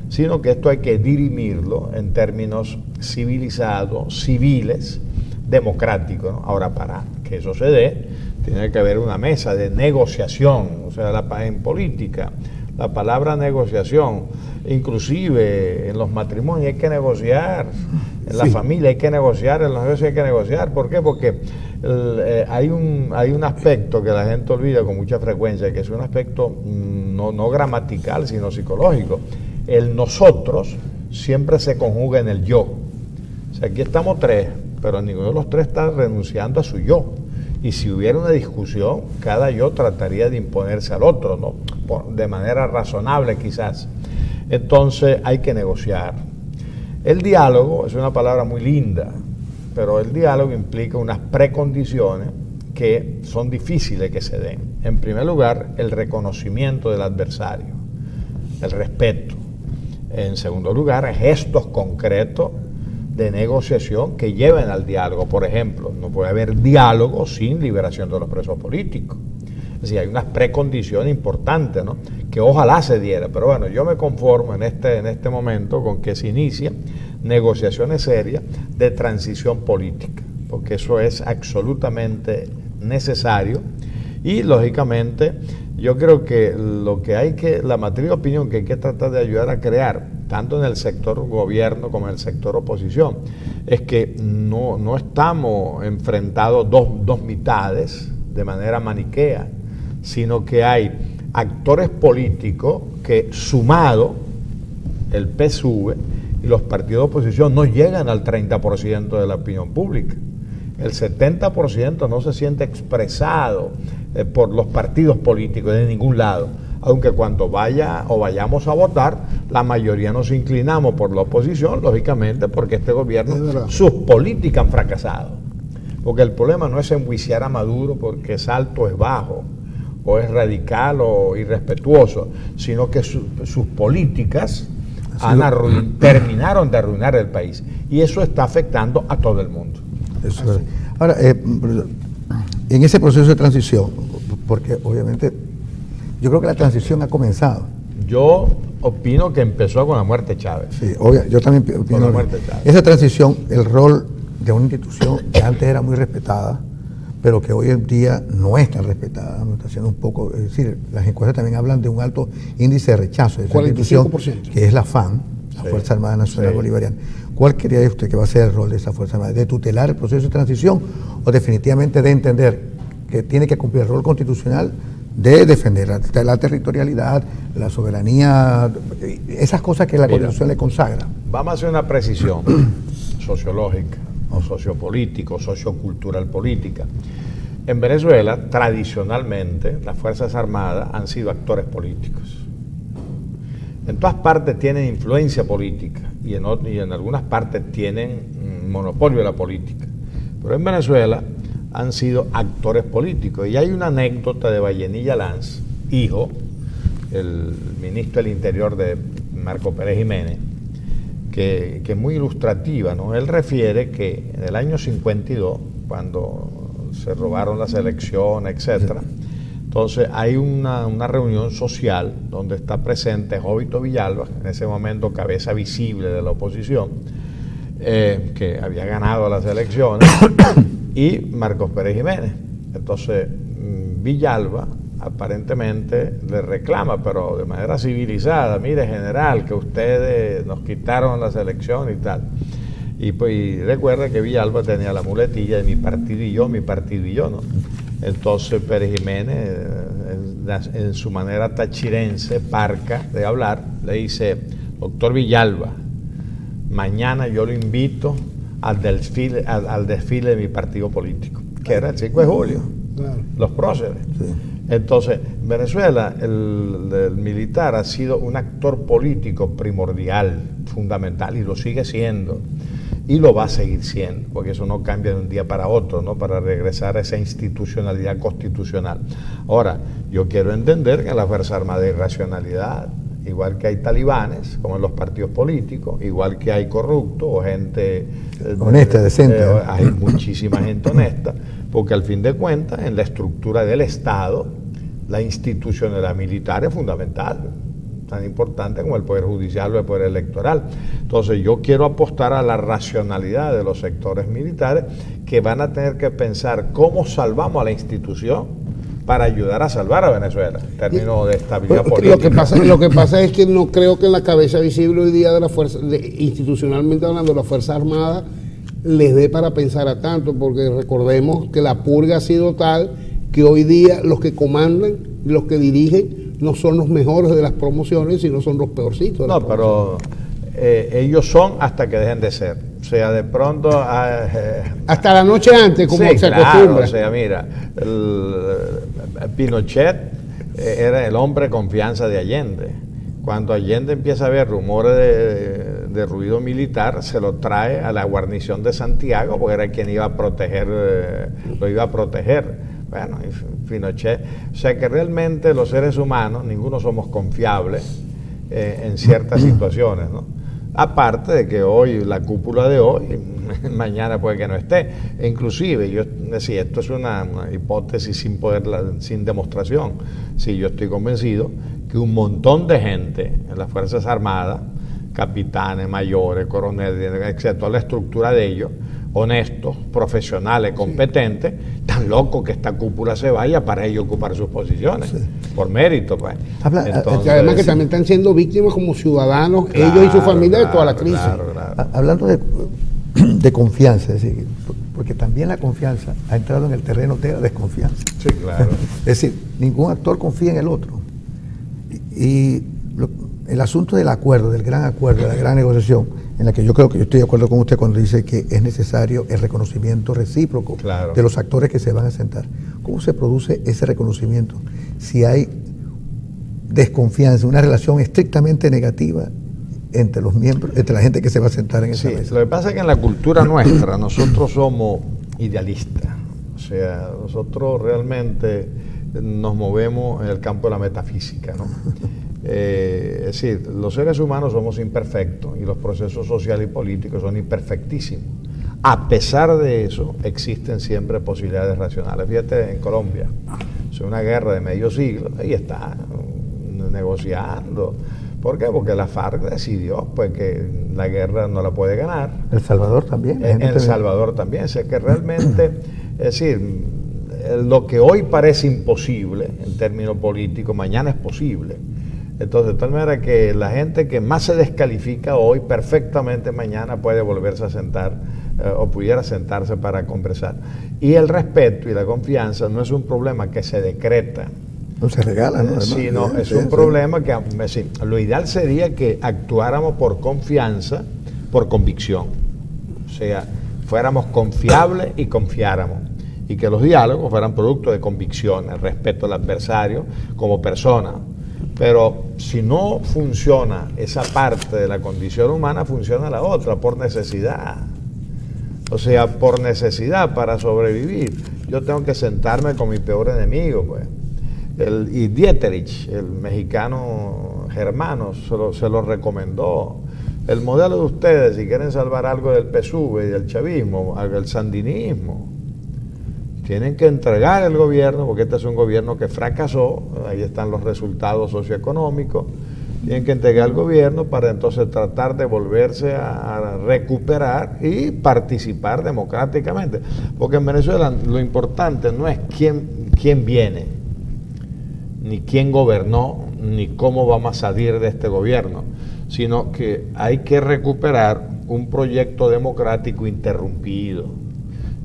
Sino que esto hay que dirimirlo en términos civilizados, civiles, democráticos, ¿no? Ahora, para que eso se dé, tiene que haber una mesa de negociación, o sea, en política, la palabra negociación, inclusive en los matrimonios hay que negociar, en la familia hay que negociar, en los negocios hay que negociar. ¿Por qué? Porque hay un aspecto que la gente olvida con mucha frecuencia, que es un aspecto no gramatical, sino psicológico. El nosotros siempre se conjuga en el yo. O sea, aquí estamos tres, pero ninguno de los tres está renunciando a su yo. Y si hubiera una discusión, cada yo trataría de imponerse al otro, ¿no? De manera razonable quizás. Entonces hay que negociar. El diálogo es una palabra muy linda, pero el diálogo implica unas precondiciones que son difíciles que se den. En primer lugar, el reconocimiento del adversario, el respeto. En segundo lugar, gestos concretos de negociación que lleven al diálogo. Por ejemplo, no puede haber diálogo sin liberación de los presos políticos. Es decir, hay unas precondiciones importantes, ¿no?, que ojalá se diera. Pero bueno, yo me conformo en este momento con que se inicien negociaciones serias de transición política, porque eso es absolutamente necesario. Y lógicamente yo creo que la matriz de opinión que hay que tratar de ayudar a crear, tanto en el sector gobierno como en el sector oposición, es que no estamos enfrentados dos mitades de manera maniquea, sino que hay actores políticos que, sumado el PSUV y los partidos de oposición, no llegan al 30% de la opinión pública. El 70% no se siente expresado por los partidos políticos de ningún lado, aunque cuando vayamos a votar, la mayoría nos inclinamos por la oposición, lógicamente, porque este gobierno, sus políticas han fracasado. Porque el problema no es enjuiciar a Maduro porque es alto o es bajo, o es radical o irrespetuoso, sino que sus políticas terminaron de arruinar el país. Y eso está afectando a todo el mundo. Eso. Ahora, en ese proceso de transición, porque obviamente yo creo que la transición ha comenzado. Yo opino que empezó con la muerte de Chávez. Sí, yo también opino con la muerte de Chávez. Esa transición, el rol de una institución que antes era muy respetada, pero que hoy en día no es tan respetada, no está siendo un poco, es decir, las encuestas también hablan de un alto índice de rechazo de esa 45%. Institución, que es la FAN, la Fuerza Armada Nacional Bolivariana. ¿Cuál creía usted que va a ser el rol de esa Fuerza Armada? ¿De tutelar el proceso de transición o definitivamente de entender que tiene que cumplir el rol constitucional de defender la territorialidad, la soberanía, esas cosas que la Constitución le consagra? Vamos a hacer una precisión sociológica. o sociopolítica o sociocultural política. En Venezuela, tradicionalmente, las Fuerzas Armadas han sido actores políticos. En todas partes tienen influencia política y en algunas partes tienen monopolio de la política. Pero en Venezuela han sido actores políticos. Y hay una anécdota de Vallenilla Lanz, hijo, el ministro del Interior de Marco Pérez Jiménez, que es muy ilustrativa, ¿no? Él refiere que en el año 52, cuando se robaron las elecciones, etcétera, entonces hay una reunión social donde está presente Jovito Villalba, en ese momento cabeza visible de la oposición, que había ganado las elecciones, y Marcos Pérez Jiménez. Entonces Villalba aparentemente le reclama, pero de manera civilizada: mire, general, que ustedes nos quitaron las elecciones y tal. Y pues recuerda que Villalba tenía la muletilla de mi partido y yo, ¿no? Entonces Pérez Jiménez, en su manera tachirense, parca de hablar, le dice: doctor Villalba, mañana yo lo invito al desfile de mi partido político, que era el 5 de julio, claro, los próceres. Sí. Entonces, Venezuela, el militar ha sido un actor político primordial, fundamental, y lo sigue siendo. Y lo va a seguir siendo, porque eso no cambia de un día para otro, ¿no? Para regresar a esa institucionalidad constitucional. Ahora, yo quiero entender que en las Fuerzas Armadas hay racionalidad, igual que hay talibanes, como en los partidos políticos, igual que hay corruptos o gente honesta, decente. Hay muchísima gente honesta, porque al fin de cuentas, en la estructura del Estado, la institucionalidad militar es fundamental, tan importante como el Poder Judicial o el Poder Electoral. Entonces yo quiero apostar a la racionalidad de los sectores militares, que van a tener que pensar cómo salvamos a la institución para ayudar a salvar a Venezuela en términos de estabilidad política. Lo que pasa es que no creo que en la cabeza visible hoy día de la fuerza, institucionalmente hablando, de la Fuerza Armada les dé para pensar a tanto, porque recordemos que la purga ha sido tal que hoy día los que comandan, los que dirigen, no son los mejores de las promociones, sino son los peorcitos. No, pero ellos son hasta que dejen de ser. O sea, de pronto... hasta la noche antes, como sí, se acostumbra. O sea, mira, Pinochet era el hombre confianza de Allende. Cuando Allende empieza a ver rumores de ruido militar, se lo trae a la guarnición de Santiago, porque era quien iba a proteger, lo iba a proteger. Bueno, Pinochet, o sea que realmente los seres humanos, ninguno somos confiables en ciertas situaciones, ¿no? Aparte de que hoy, la cúpula de hoy, mañana puede que no esté. E inclusive, yo decía, esto es una hipótesis sin demostración. Sí, yo estoy convencido que un montón de gente en las Fuerzas Armadas, capitanes, mayores, coroneles, etcétera, toda la estructura de ellos, honestos, profesionales, competentes, tan locos que esta cúpula se vaya para ellos ocupar sus posiciones, sí, por mérito, pues. Entonces, además que también están siendo víctimas como ciudadanos, claro, ellos y su familia, de toda la crisis. Claro. Hablando de confianza, es decir, porque también la confianza ha entrado en el terreno de la desconfianza. Sí, claro. Es decir, ningún actor confía en el otro. El asunto del acuerdo, del gran acuerdo, de la gran negociación, en la que yo creo que yo estoy de acuerdo con usted cuando dice que es necesario el reconocimiento recíproco, claro, de los actores que se van a sentar. ¿Cómo se produce ese reconocimiento si hay desconfianza, una relación estrictamente negativa entre los miembros, entre la gente que se va a sentar en esa mesa? Lo que pasa es que en la cultura nuestra nosotros somos idealistas, o sea, nosotros realmente nos movemos en el campo de la metafísica, ¿no? Es decir, los seres humanos somos imperfectos y los procesos sociales y políticos son imperfectísimos. A pesar de eso, existen siempre posibilidades racionales. Fíjate, en Colombia, es una guerra de medio siglo, ahí está negociando. ¿Por qué? Porque la FARC decidió pues, que la guerra no la puede ganar. El Salvador también. El Salvador también. O sea que realmente, es decir, lo que hoy parece imposible en términos políticos, mañana es posible. Entonces, de tal manera que la gente que más se descalifica hoy, perfectamente mañana puede volverse a sentar o pudiera sentarse para conversar. Y el respeto y la confianza no es un problema que se decreta. No se regala, ¿no? Sino es un problema que, lo ideal sería que actuáramos por confianza, por convicción. O sea, fuéramos confiables y confiáramos, y que los diálogos fueran producto de convicciones, respeto al adversario como persona. Pero si no funciona esa parte de la condición humana, funciona la otra, por necesidad. O sea, por necesidad, para sobrevivir. Yo tengo que sentarme con mi peor enemigo, pues. Y Dieterich, el mexicano germano, se lo recomendó. El modelo de ustedes, si quieren salvar algo del PSUV y del chavismo, del sandinismo, tienen que entregar el gobierno, porque este es un gobierno que fracasó, ahí están los resultados socioeconómicos, tienen que entregar el gobierno para entonces tratar de volverse a recuperar y participar democráticamente. Porque en Venezuela lo importante no es quién viene, ni quién gobernó, ni cómo vamos a salir de este gobierno, sino que hay que recuperar un proyecto democrático interrumpido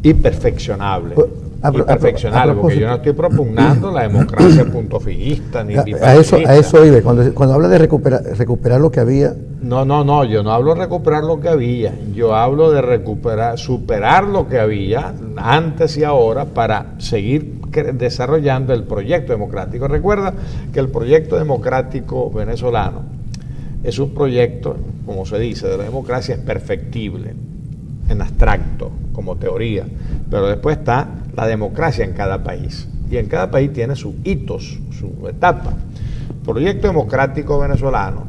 y perfeccionable. Porque yo no estoy propugnando la democracia puntofiguista ni bipartidista. A eso iba. Cuando habla de recuperar lo que había. No, yo no hablo de recuperar lo que había, yo hablo de superar lo que había antes y ahora para seguir desarrollando el proyecto democrático. Recuerda que el proyecto democrático venezolano es un proyecto, como se dice, de la democracia es perfectible, en abstracto, como teoría, pero después está la democracia en cada país, y en cada país tiene sus hitos, su etapa. El proyecto democrático venezolano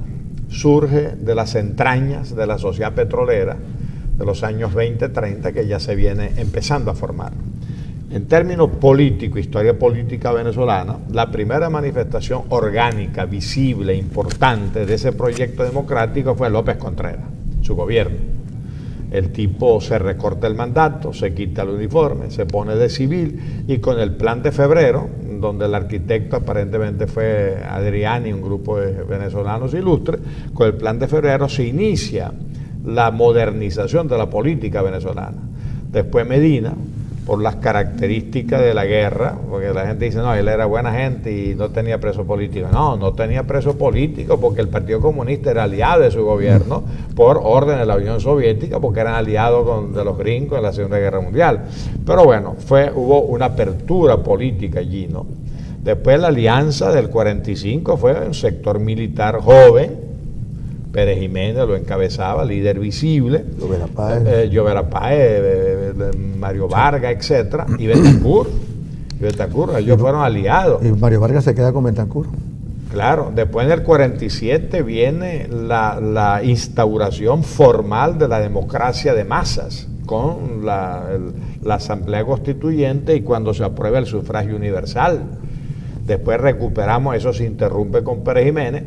surge de las entrañas de la sociedad petrolera de los años 20-30, que ya se viene empezando a formar. En términos políticos, historia política venezolana, la primera manifestación orgánica, visible, importante de ese proyecto democrático fue López Contreras, su gobierno. El tipo se recorta el mandato, se quita el uniforme, se pone de civil, y con el Plan de Febrero, donde el arquitecto aparentemente fue Adriani, un grupo de venezolanos ilustres, con el Plan de Febrero se inicia la modernización de la política venezolana. Después Medina, por las características de la guerra, porque la gente dice, no, él era buena gente y no tenía preso político. No tenía preso político porque el Partido Comunista era aliado de su gobierno por orden de la Unión Soviética, porque eran aliados de los gringos en la Segunda Guerra Mundial. Pero bueno, hubo una apertura política allí, ¿no? Después la alianza del 45 fue un sector militar joven, Pérez Jiménez lo encabezaba, líder visible, Llovera Páez, Mario Vargas, etcétera, y Betancur, ellos fueron aliados. Y Mario Vargas se queda con Betancur. Claro, después en el 47 viene la instauración formal de la democracia de masas, con la Asamblea Constituyente y cuando se aprueba el sufragio universal. Después recuperamos, eso se interrumpe con Pérez Jiménez,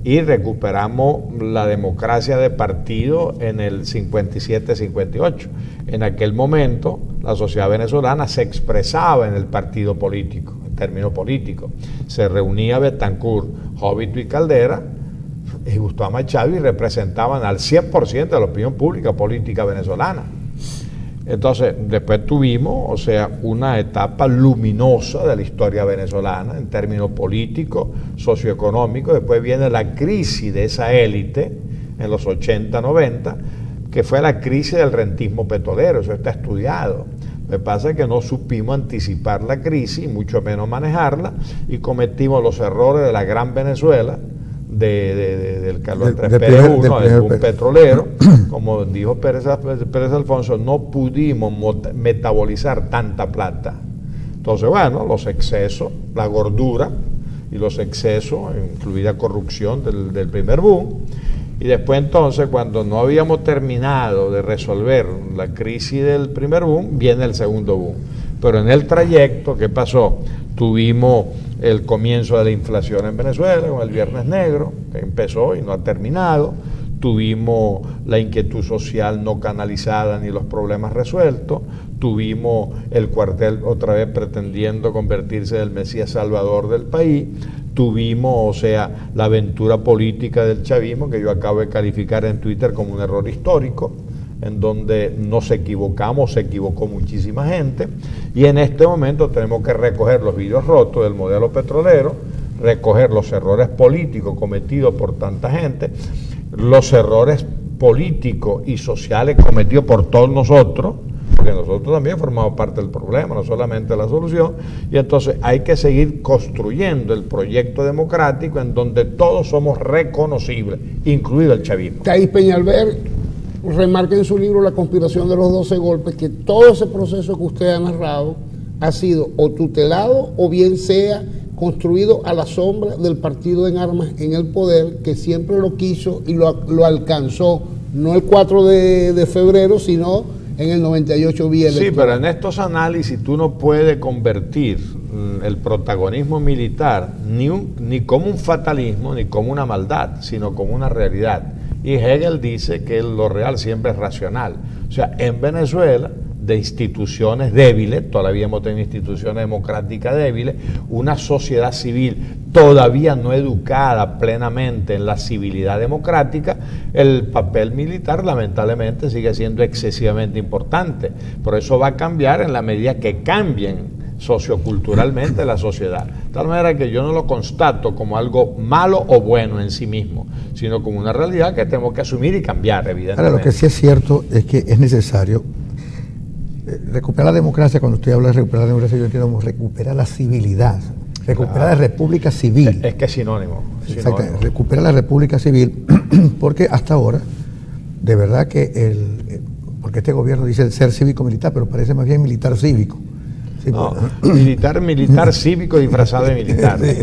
y recuperamos la democracia de partido en el 57-58. En aquel momento la sociedad venezolana se expresaba en el partido político, en términos políticos. Se reunía Betancur, Jóbito y Caldera, y Gustavo Machado, y representaban al 100% de la opinión pública política venezolana. Entonces, después tuvimos, una etapa luminosa de la historia venezolana en términos políticos, socioeconómicos. Después viene la crisis de esa élite en los 80-90, que fue la crisis del rentismo petrolero. Eso está estudiado. Lo que pasa es que no supimos anticipar la crisis, mucho menos manejarla, y cometimos los errores de la gran Venezuela, del Carlos Andrés Pérez I, del boom petrolero. Como dijo Pérez Alfonso, no pudimos metabolizar tanta plata. Entonces, bueno, los excesos, la gordura y los excesos, incluida corrupción del primer boom. Y después entonces, cuando no habíamos terminado de resolver la crisis del primer boom, viene el segundo boom. Pero en el trayecto, ¿qué pasó? Tuvimos el comienzo de la inflación en Venezuela con el Viernes Negro, que empezó y no ha terminado. Tuvimos la inquietud social no canalizada ni los problemas resueltos. Tuvimos el cuartel otra vez pretendiendo convertirse en el Mesías Salvador del país. Tuvimos, la aventura política del chavismo, que yo acabo de calificar en Twitter como un error histórico, en donde se equivocó muchísima gente, y en este momento tenemos que recoger los vidrios rotos del modelo petrolero, recoger los errores políticos cometidos por tanta gente, los errores políticos y sociales cometidos por todos nosotros, porque nosotros también formamos parte del problema, no solamente la solución, y entonces hay que seguir construyendo el proyecto democrático en donde todos somos reconocibles, incluido el chavismo. Thais Peñalver remarca en su libro La conspiración de los 12 golpes que todo ese proceso que usted ha narrado ha sido o tutelado o bien sea construido a la sombra del partido en armas en el poder, que siempre lo quiso y lo alcanzó, no el 4 de febrero, sino en el 98 vía electoral. Sí, pero en estos análisis tú no puedes convertir el protagonismo militar ni como un fatalismo, ni como una maldad, sino como una realidad. Y Hegel dice que lo real siempre es racional. O sea, en Venezuela, de instituciones débiles, todavía hemos tenido instituciones democráticas débiles, una sociedad civil todavía no educada plenamente en la civilidad democrática, el papel militar lamentablemente sigue siendo excesivamente importante. Por eso va a cambiar en la medida que cambien socioculturalmente la sociedad. De tal manera que yo no lo constato como algo malo o bueno en sí mismo, sino como una realidad que tenemos que asumir y cambiar, evidentemente. Ahora, lo que sí es cierto es que es necesario recuperar la democracia. Cuando usted habla de recuperar la democracia, yo entiendo como recuperar la civilidad, recuperar la república civil. Es que es sinónimo. Exactamente, recuperar la república civil, porque hasta ahora, de verdad que porque este gobierno dice ser cívico-militar, pero parece más bien militar-cívico. Sí, no, militar cívico disfrazado de militar. Sí,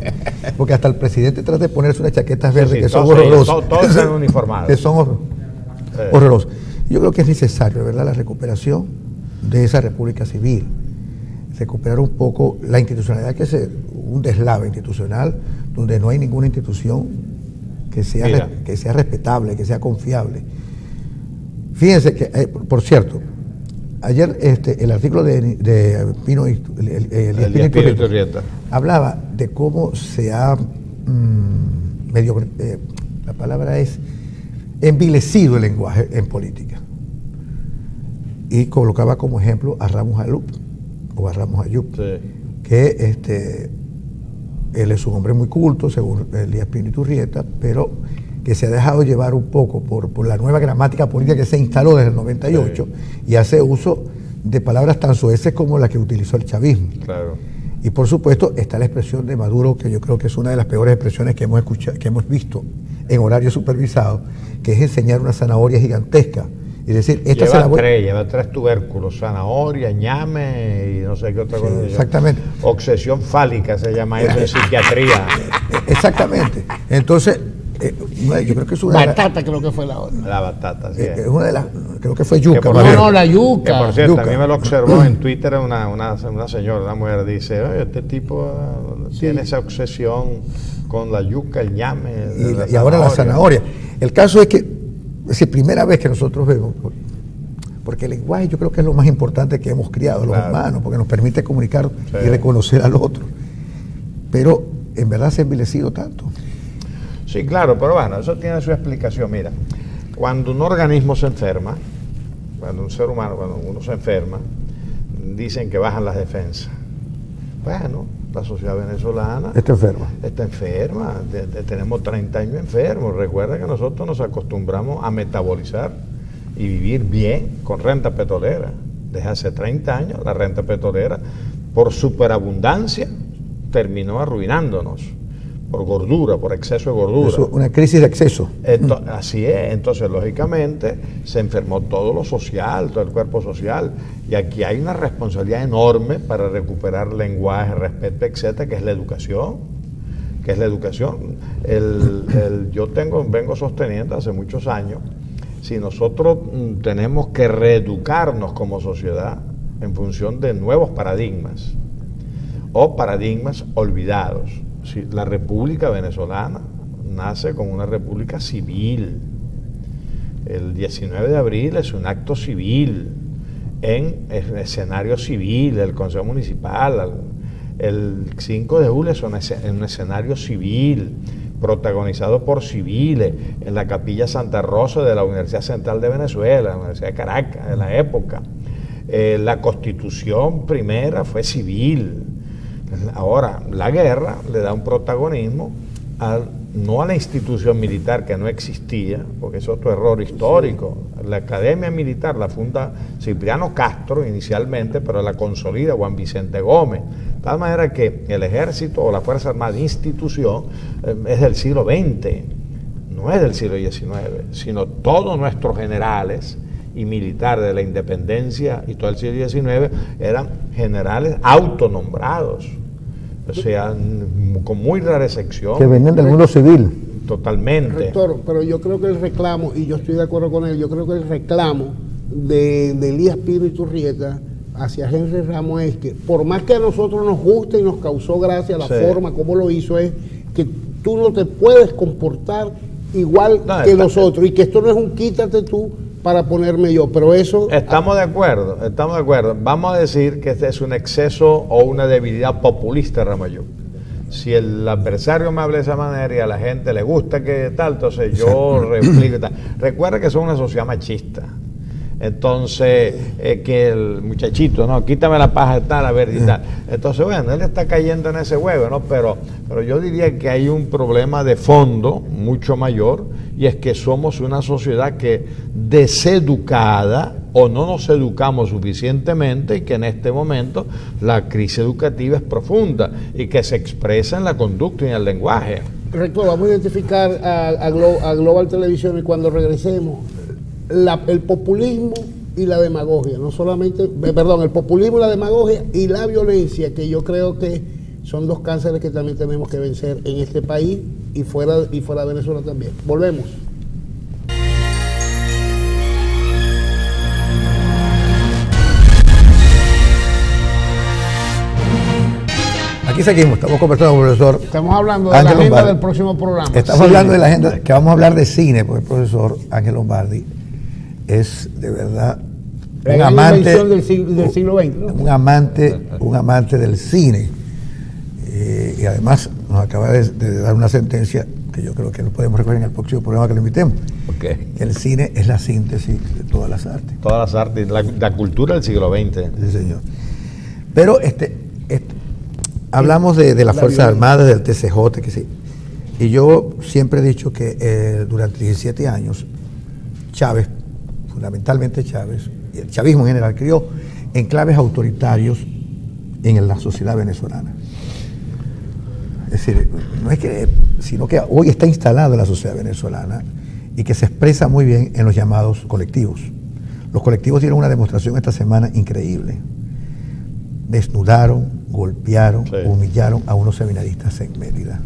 porque hasta el presidente trata de ponerse unas chaquetas verdes que son horrorosas. Todos están uniformados. Que son horrorosos. Yo creo que es necesario, de verdad, la recuperación de esa república civil. Recuperar un poco la institucionalidad, que es un deslave institucional, donde no hay ninguna institución que sea respetable, que sea confiable. Fíjense que, por cierto, ayer el artículo de Pino Iturrieta hablaba de cómo se ha la palabra es envilecido el lenguaje en política, y colocaba como ejemplo a Ramos Ayub, sí, que él es un hombre muy culto, según Elías Pino Iturrieta, pero que se ha dejado llevar un poco por la nueva gramática política que se instaló desde el 98, sí, y hace uso de palabras tan soeces como la que utilizó el chavismo. Claro. Y por supuesto está la expresión de Maduro, que yo creo que es una de las peores expresiones que hemos escuchado, que hemos visto en horario supervisado, que es enseñar una zanahoria gigantesca. Y decir, lleva tres tubérculos, zanahoria, ñame y no sé qué otra cosa. Exactamente. Obsesión fálica se llama eso en psiquiatría. Exactamente. Entonces, yo creo que es una batata, creo que fue la otra. La batata, sí. Es una de las, creo que fue yuca. No, la yuca. Que por cierto, yuca. A mí me lo observó en Twitter una señora, una mujer, dice, oye, este tipo tiene esa obsesión con la yuca, el ñame. Y ahora la zanahoria. El caso es que es primera vez que nosotros vemos, porque el lenguaje yo creo que es lo más importante que hemos criado los humanos, porque nos permite comunicar y reconocer al otro. Pero en verdad se ha envilecido tanto. Sí, claro, pero bueno, eso tiene su explicación. Mira, cuando un organismo se enferma, cuando un ser humano, cuando uno se enferma, dicen que bajan las defensas. Bueno, la sociedad venezolana está enferma. Tenemos 30 años enfermos. Recuerda que nosotros nos acostumbramos a metabolizar y vivir bien con renta petrolera. Desde hace 30 años la renta petrolera, por superabundancia, terminó arruinándonos. Por gordura, por exceso de gordura. Eso, una crisis de exceso. Así es. Entonces, lógicamente, se enfermó todo lo social, todo el cuerpo social. Y aquí hay una responsabilidad enorme para recuperar lenguaje, respeto, etcétera, que es la educación. Yo vengo sosteniendo hace muchos años, si nosotros tenemos que reeducarnos como sociedad en función de nuevos paradigmas o paradigmas olvidados. Sí, la República Venezolana nace como una república civil. El 19 de abril es un acto civil, en escenario civil, el Consejo Municipal. El 5 de julio es un escenario civil, protagonizado por civiles, en la Capilla Santa Rosa de la Universidad Central de Venezuela, la Universidad de Caracas, de la época. La Constitución primera fue civil. Ahora, la guerra le da un protagonismo al no a la institución militar que no existía, porque es otro error histórico. Sí. La Academia Militar la funda Cipriano Castro inicialmente, pero la consolida Juan Vicente Gómez. De tal manera que el Ejército o la Fuerza Armada institución es del siglo XX, no es del siglo XIX, sino todos nuestros generales y militares de la independencia y todo el siglo XIX eran generales autonombrados. O sea, con muy rara excepción. Que venían del mundo civil. Totalmente. Rector, pero yo creo que el reclamo, y yo estoy de acuerdo con él, yo creo que el reclamo de Elías Pino Iturrieta hacia Henry Ramos es que, por más que a nosotros nos guste y nos causó gracia la forma como lo hizo, es que tú no te puedes comportar igual que nosotros, y que esto no es un quítate tú para ponerme yo, pero eso... Estamos de acuerdo. Vamos a decir que este es un exceso o una debilidad populista, Ramayú. Si el adversario me habla de esa manera y a la gente le gusta que tal, entonces yo replico y tal. Recuerda que son una sociedad machista. Entonces, que el muchachito, no, quítame la paja de tal, a ver y tal. Entonces, bueno, él está cayendo en ese juego, ¿no? Pero yo diría que hay un problema de fondo mucho mayor, y es que somos una sociedad que deseducada o no nos educamos suficientemente, y que en este momento la crisis educativa es profunda y que se expresa en la conducta y en el lenguaje. Rector, vamos a identificar a Global Televisión, y cuando regresemos, el populismo y la demagogia, no solamente, el populismo y la demagogia y la violencia, que yo creo que son dos cánceres que también tenemos que vencer en este país y fuera de Venezuela también. Volvemos. Aquí seguimos, estamos conversando con el profesor. Estamos hablando de la agenda del próximo programa. Estamos hablando de la agenda, que vamos a hablar de cine, porque el profesor Ángel Lombardi es de verdad un amante del siglo XX, ¿no? un amante del cine, y además nos acaba de dar una sentencia que yo creo que lo podemos recoger en el próximo programa que lo invitemos. Okay. El cine es la síntesis de todas las artes. Todas las artes, la cultura del siglo XX. Sí, señor. Pero hablamos de las Fuerzas Armadas, del TCJ, que sí. Y yo siempre he dicho que durante 17 años Chávez, fundamentalmente Chávez, y el chavismo en general, crió enclaves autoritarios en la sociedad venezolana. Es decir, no es que, sino que hoy está instalado en la sociedad venezolana y que se expresa muy bien en los llamados colectivos. Los colectivos dieron una demostración esta semana increíble. Desnudaron, golpearon, humillaron a unos seminaristas en Mérida.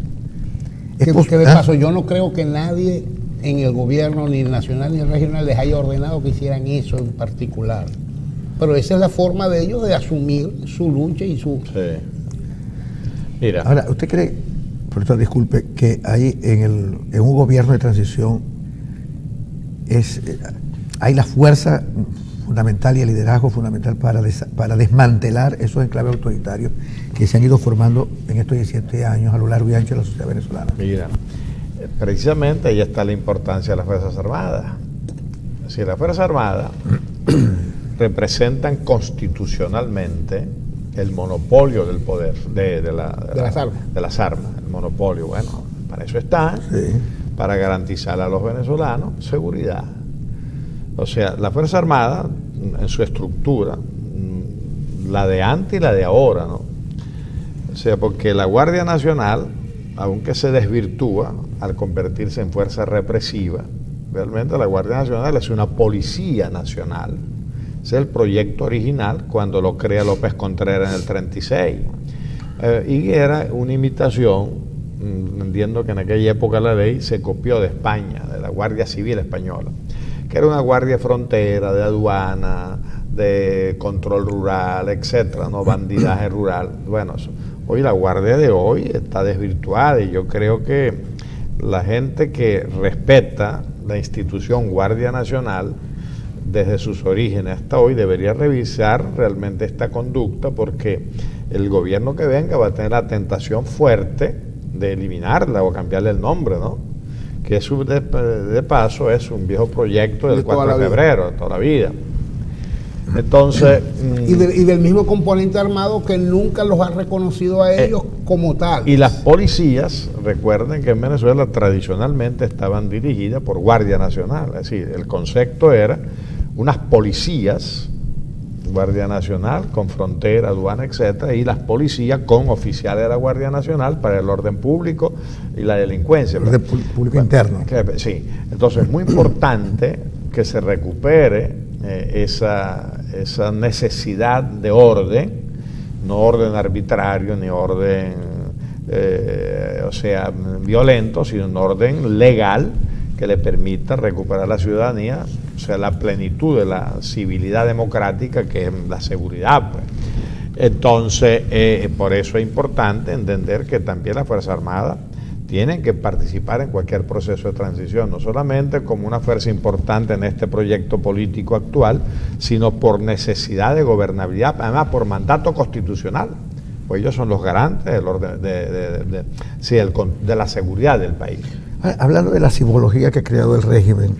Que de paso, yo no creo que nadie en el gobierno, ni el nacional ni el regional, les haya ordenado que hicieran eso en particular. Pero esa es la forma de ellos de asumir su lucha y su... Sí. Mira. Ahora, ¿usted cree, profesor, disculpe, que hay en un gobierno de transición hay la fuerza fundamental y el liderazgo fundamental para desmantelar esos enclaves autoritarios que se han ido formando en estos 17 años a lo largo y ancho de la sociedad venezolana? Mira, precisamente ahí está la importancia de las Fuerzas Armadas. Si las Fuerzas Armadas representan constitucionalmente el monopolio del poder, de las armas, el monopolio, bueno, para eso está, para garantizar a los venezolanos seguridad. O sea, la Fuerza Armada, en su estructura, la de antes y la de ahora, ¿no? O sea, porque la Guardia Nacional, aunque se desvirtúa al convertirse en fuerza represiva, realmente la Guardia Nacional es una policía nacional. Ese es el proyecto original cuando lo crea López Contreras en el 36. Y era una imitación, entiendo que en aquella época la ley se copió de España, de la Guardia Civil Española, que era una guardia frontera, de aduana, de control rural, etcétera, ¿no? Bandidaje rural. Bueno, hoy la guardia de hoy está desvirtuada, y yo creo que la gente que respeta la institución Guardia Nacional desde sus orígenes hasta hoy debería revisar realmente esta conducta, porque el gobierno que venga va a tener la tentación fuerte de eliminarla o cambiarle el nombre, ¿no? Que eso de paso es un viejo proyecto del 4 de febrero, de toda la vida. Entonces... y del mismo componente armado que nunca los ha reconocido a ellos como tal. Y las policías, recuerden que en Venezuela tradicionalmente estaban dirigidas por Guardia Nacional, es decir, el concepto era unas policías, Guardia Nacional con frontera, aduana, etcétera, y las policías con oficiales de la Guardia Nacional para el orden público y la delincuencia. El orden público interno. Sí, entonces es muy importante que se recupere esa necesidad de orden, no orden arbitrario ni orden, violento, sino un orden legal que le permita recuperar la ciudadanía, o sea, la plenitud de la civilidad democrática que es la seguridad, pues. Entonces, por eso es importante entender que también las Fuerzas Armadas tienen que participar en cualquier proceso de transición, no solamente como una fuerza importante en este proyecto político actual, sino por necesidad de gobernabilidad, además por mandato constitucional, pues ellos son los garantes del orden de la seguridad del país. Hablando de la simbología que ha creado el régimen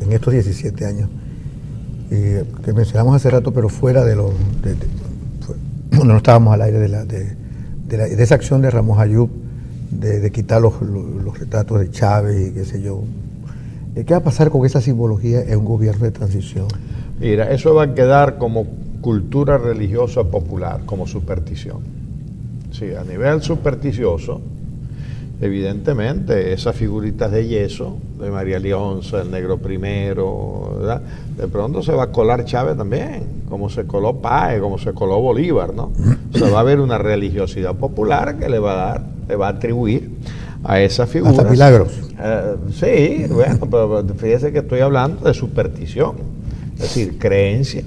en estos 17 años, que mencionamos hace rato, pero fuera de no estábamos al aire de esa acción de Ramos Ayub, de quitar los retratos de Chávez y qué sé yo. ¿Qué va a pasar con esa simbología en un gobierno de transición? Mira, eso va a quedar como cultura religiosa popular, como superstición. Sí, a nivel supersticioso, evidentemente, esas figuritas de yeso, de María Leonza, el Negro Primero, ¿verdad? De pronto se va a colar Chávez también, como se coló Páez, como se coló Bolívar, ¿no? O sea, va a haber una religiosidad popular que le va a atribuir a esas figuras. Hasta milagros. Sí, bueno, pero fíjese que estoy hablando de superstición, es decir, creencias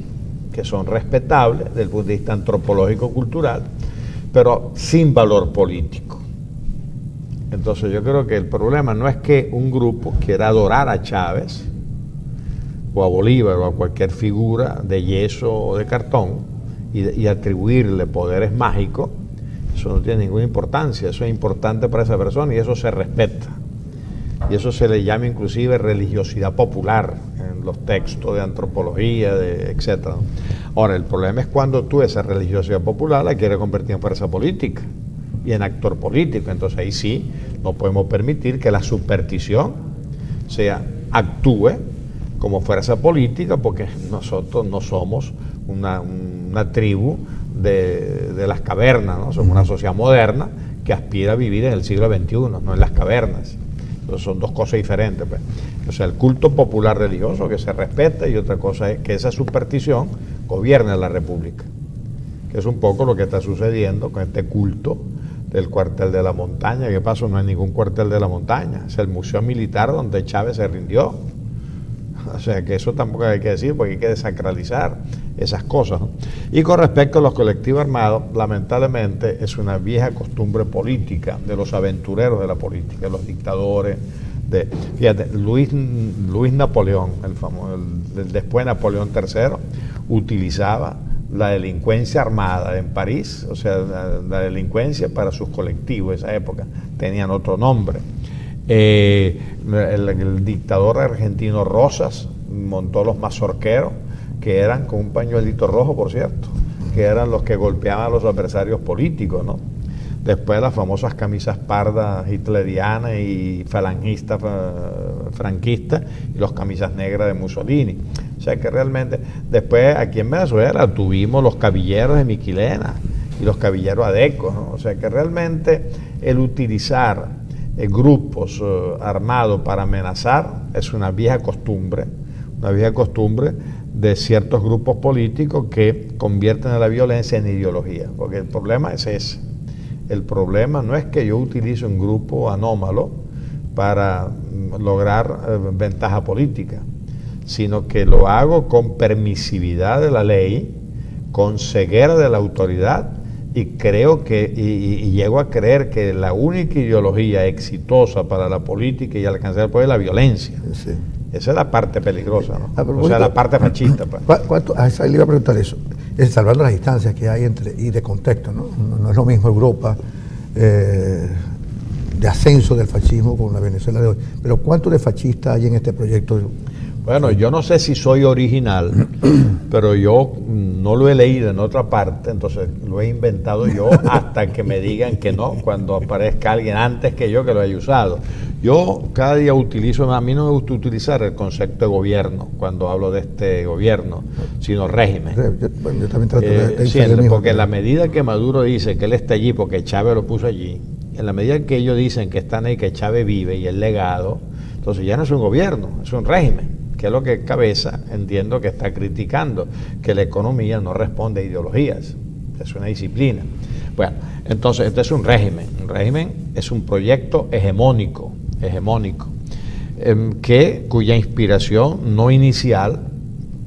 que son respetables desde el punto de vista antropológico-cultural, pero sin valor político. Entonces yo creo que el problema no es que un grupo quiera adorar a Chávez o a Bolívar o a cualquier figura de yeso o de cartón y atribuirle poderes mágicos. Eso no tiene ninguna importancia, eso es importante para esa persona y eso se respeta. Y eso se le llama inclusive religiosidad popular en los textos de antropología, etc. Ahora, el problema es cuando tú esa religiosidad popular la quieres convertir en fuerza política y en actor político. Entonces ahí sí no podemos permitir que la superstición actúe como fuerza política, porque nosotros no somos una tribu de las cavernas, ¿no? Somos una sociedad moderna que aspira a vivir en el siglo XXI, no en las cavernas. Entonces son dos cosas diferentes, pues. O sea, el culto popular religioso que se respeta, y otra cosa es que esa superstición gobierne la República, que es un poco lo que está sucediendo con este culto del cuartel de la montaña. ¿Qué pasó? No hay ningún cuartel de la montaña, es el museo militar donde Chávez se rindió. O sea, que eso tampoco hay que decir, porque hay que desacralizar esas cosas, ¿no? Y con respecto a los colectivos armados, lamentablemente es una vieja costumbre política de los aventureros de la política, de los dictadores. Fíjate, Luis Napoleón, el famoso, después Napoleón III, utilizaba la delincuencia armada en París, o sea, la delincuencia para sus colectivos, esa época tenían otro nombre. El dictador argentino Rosas montó los mazorqueros, que eran con un pañuelito rojo, por cierto, que eran los que golpeaban a los adversarios políticos, ¿no? Después las famosas camisas pardas hitlerianas y falangistas franquistas y las camisas negras de Mussolini. O sea que realmente, después aquí en Venezuela tuvimos los cabilleros de Miquilena y los cabilleros adecos, ¿no? O sea que realmente el utilizar grupos armados para amenazar es una vieja costumbre de ciertos grupos políticos que convierten a la violencia en ideología, porque el problema es ese. El problema no es que yo utilice un grupo anómalo para lograr ventaja política, sino que lo hago con permisividad de la ley, con ceguera de la autoridad, y creo que y llego a creer que la única ideología exitosa para la política y alcanzar el poder es la violencia. Sí. Esa es la parte peligrosa, ¿no? O sea, la parte fascista. ¿Cuánto? Le iba a preguntar eso. Salvando las distancias que hay y de contexto, ¿no? No es lo mismo Europa de ascenso del fascismo con la Venezuela de hoy. Pero ¿cuánto de fascista hay en este proyecto Bueno, yo no sé si soy original, pero yo no lo he leído en otra parte, entonces lo he inventado yo hasta que me digan que no, cuando aparezca alguien antes que yo que lo haya usado. Yo cada día utilizo, a mí no me gusta utilizar el concepto de gobierno cuando hablo de este gobierno, sino régimen. Yo también trato de sí, porque en la medida que Maduro dice que él está allí porque Chávez lo puso allí, en la medida que ellos dicen que están ahí, que Chávez vive y el legado, entonces ya no es un gobierno, es un régimen, que es lo que Cabeza entiendo que está criticando, que la economía no responde a ideologías, es una disciplina. Bueno, entonces este es un régimen es un proyecto hegemónico, cuya inspiración no inicial,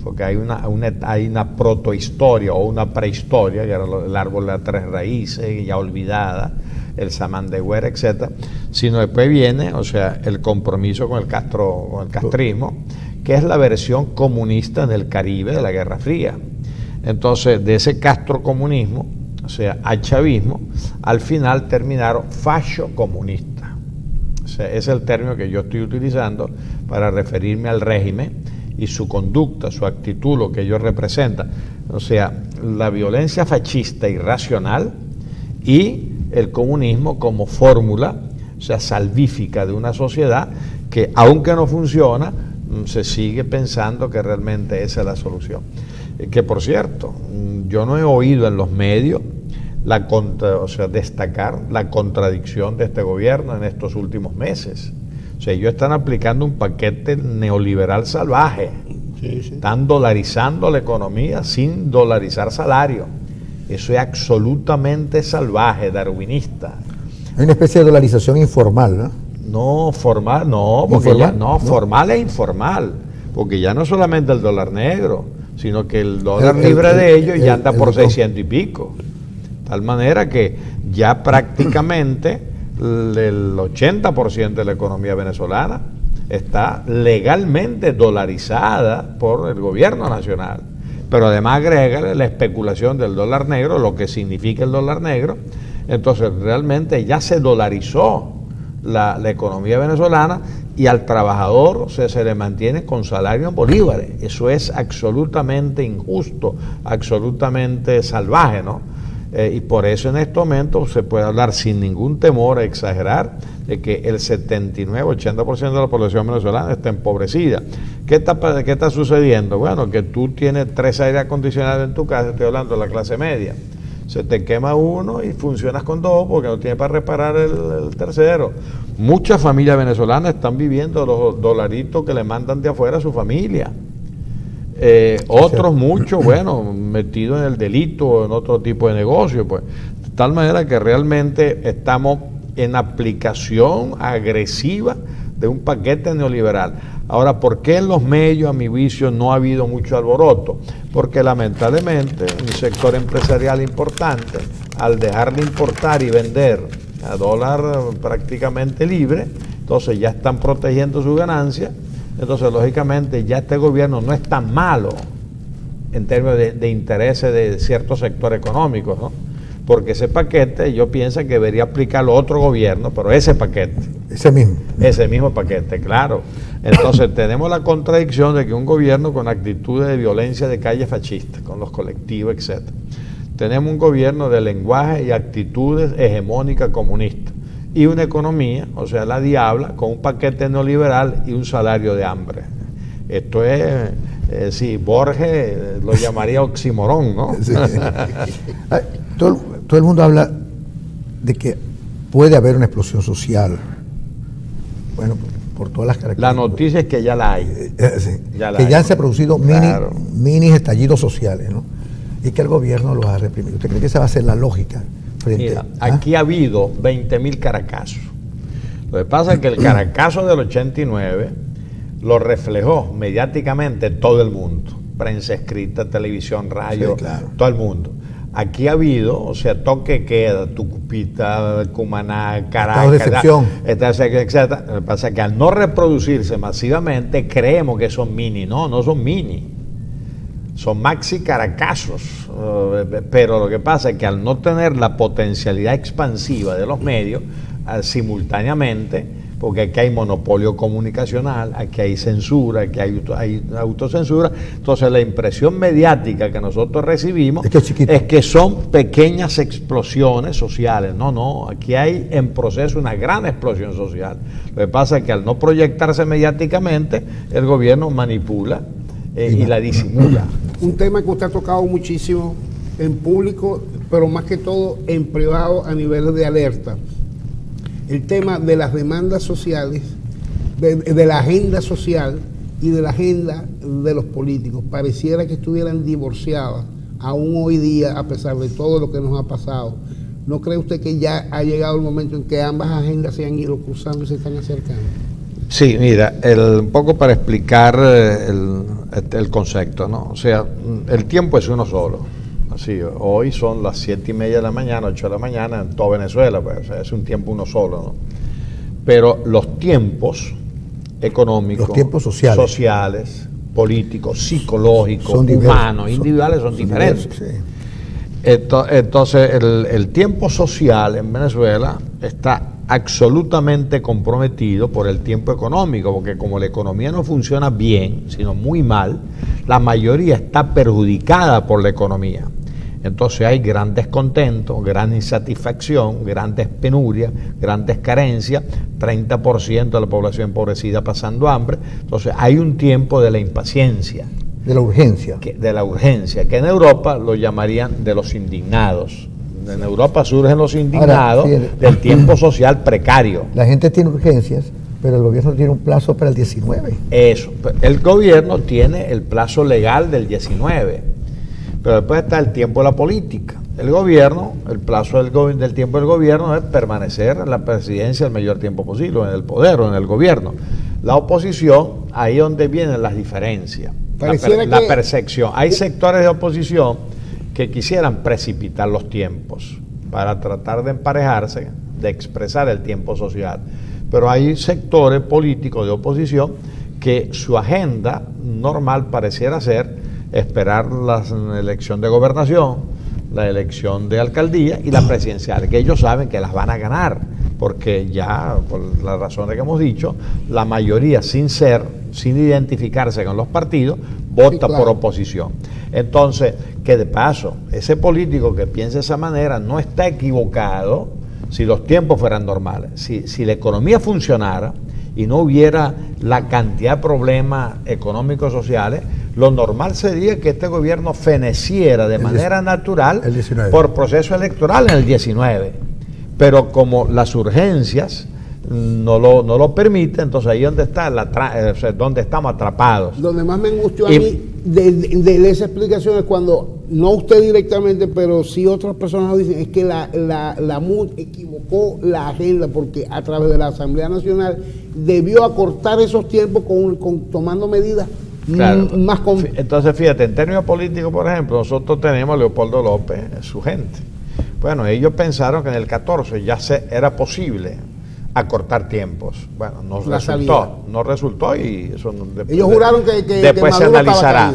porque hay una protohistoria o una prehistoria, que era el árbol de las tres raíces, ya olvidada, el Samandegüera, etcétera, sino después viene, o sea, el compromiso con el castrismo, que es la versión comunista del Caribe de la Guerra Fría. Entonces, de ese castrocomunismo, o sea, al chavismo, al final terminaron fascio-comunista. O sea, ese es el término que yo estoy utilizando para referirme al régimen y su conducta, su actitud, lo que ellos representan. O sea, la violencia fascista irracional y el comunismo como fórmula, o sea, salvífica de una sociedad que, aunque no funciona, se sigue pensando que realmente esa es la solución. Que, por cierto, yo no he oído en los medios destacar la contradicción de este gobierno en estos últimos meses. O sea, ellos están aplicando un paquete neoliberal salvaje. Sí. Están dolarizando la economía sin dolarizar salario. Eso es absolutamente salvaje, darwinista. Hay una especie de dolarización informal, ¿no? No, formal, no, porque ¿Informal? ¿No? Formal e informal, porque ya no solamente el dólar negro, sino que el dólar libre de ellos ya anda por 600 y pico. De tal manera que ya prácticamente el 80% de la economía venezolana está legalmente dolarizada por el gobierno nacional. Pero además agrégale la especulación del dólar negro, lo que significa el dólar negro. Entonces realmente ya se dolarizó la economía venezolana y al trabajador, o sea, se le mantiene con salario en bolívares. Eso es absolutamente injusto, absolutamente salvaje, ¿no? Y por eso en estos momentos se puede hablar sin ningún temor a exagerar de que el 79-80% de la población venezolana está empobrecida. ¿Qué está sucediendo? Bueno, que tú tienes 3 aire acondicionados en tu casa, estoy hablando de la clase media. Se te quema uno y funcionas con 2 porque no tienes para reparar el tercero. Muchas familias venezolanas están viviendo los dolaritos que le mandan de afuera a su familia. Otros muchos, bueno, metidos en el delito o en otro tipo de negocio, pues. De tal manera que realmente estamos en aplicación agresiva de un paquete neoliberal. Ahora, ¿por qué en los medios, a mi juicio, no ha habido mucho alboroto? Porque lamentablemente un sector empresarial importante, al dejar de importar y vender a dólar prácticamente libre, entonces ya están protegiendo su ganancia. Entonces, lógicamente, ya este gobierno no es tan malo en términos de intereses de ciertos sectores económicos, ¿no? Porque ese paquete yo pienso que debería aplicarlo otro gobierno, pero ese paquete. Ese mismo paquete, claro. Entonces tenemos la contradicción de que un gobierno con actitudes de violencia de calle fascista, con los colectivos, etc. Tenemos un gobierno de lenguaje y actitudes hegemónicas comunistas. Y una economía, o sea, la diabla, con un paquete neoliberal y un salario de hambre. Esto es, sí, Borges lo llamaría oxímoron, ¿no? Sí. Todo el mundo habla de que puede haber una explosión social. Bueno, por todas las características. La noticia es que ya la hay. Sí, ya se han producido mini estallidos sociales, ¿no? Y que el gobierno los ha reprimido. ¿Usted cree que esa va a ser la lógica? Mira, aquí ha habido 20.000 caracazos. Lo que pasa es que el caracazo del 89 lo reflejó mediáticamente todo el mundo. Prensa escrita, televisión, radio, sí, claro. Todo el mundo. Aquí ha habido, o sea, toque queda, Tucupita, Cumaná, Caracas, etcétera. Lo que pasa es que al no reproducirse masivamente, creemos que son mini. No son mini. Son maxi caracazos. Pero lo que pasa es que al no tener la potencialidad expansiva de los medios, simultáneamente, porque aquí hay monopolio comunicacional, aquí hay censura, aquí hay autocensura. Entonces la impresión mediática que nosotros recibimos es que son pequeñas explosiones sociales. No, aquí hay en proceso una gran explosión social. Lo que pasa es que al no proyectarse mediáticamente, el gobierno manipula y la disimula. Un tema que usted ha tocado muchísimo en público, pero más que todo en privado a nivel de alerta. El tema de las demandas sociales, de la agenda social y de la agenda de los políticos. Pareciera que estuvieran divorciadas, aún hoy día, a pesar de todo lo que nos ha pasado. ¿No cree usted que ya ha llegado el momento en que ambas agendas se han ido cruzando y se están acercando? Sí, mira, un poco para explicar el concepto, ¿no? O sea, el tiempo es uno solo. Así, hoy son las 7:30 de la mañana, 8 de la mañana en toda Venezuela, pues, o sea, es un tiempo uno solo, ¿no? Pero los tiempos económicos, los tiempos sociales, políticos, psicológicos, humanos, individuales son diferentes. Sí. Entonces, el tiempo social en Venezuela está absolutamente comprometido por el tiempo económico, porque como la economía no funciona bien, sino muy mal, la mayoría está perjudicada por la economía. Entonces hay gran descontento, gran insatisfacción, grandes penurias, grandes carencias, 30% de la población empobrecida pasando hambre. Entonces hay un tiempo de la impaciencia. De la urgencia. De la urgencia, que en Europa lo llamarían de los indignados. En Europa surgen los indignados del tiempo social precario. La gente tiene urgencias, pero el gobierno tiene un plazo para el 19. Eso, el gobierno tiene el plazo legal del 19. Pero después está el tiempo de la política. El gobierno, el plazo del tiempo del gobierno es permanecer en la presidencia el mayor tiempo posible, en el poder o en el gobierno. La oposición, ahí es donde vienen las diferencias, la percepción. Hay sectores de oposición que quisieran precipitar los tiempos para tratar de emparejarse, de expresar el tiempo social. Pero hay sectores políticos de oposición que su agenda normal pareciera ser esperar la elección de gobernación, la elección de alcaldía y la presidencial, que ellos saben que las van a ganar, porque ya, por las razones que hemos dicho, la mayoría sin identificarse con los partidos, vota por oposición. Entonces, que de paso, ese político que piensa de esa manera no está equivocado si los tiempos fueran normales. Si la economía funcionara y no hubiera la cantidad de problemas económicos sociales, lo normal sería que este gobierno feneciera de manera natural por proceso electoral en el 19. Pero como las urgencias no lo permiten, entonces ahí donde está donde estamos atrapados. Donde más me angustió a mí de esa explicación es cuando, no usted directamente, pero sí otras personas lo dicen, es que la MUD equivocó la agenda, porque a través de la Asamblea Nacional debió acortar esos tiempos tomando medidas. Claro. Entonces, fíjate, en términos políticos, por ejemplo, nosotros tenemos a Leopoldo López, su gente. Bueno, ellos pensaron que en el 14 ya era posible acortar tiempos. Bueno, no resultó y eso ellos juraron que después se analizará.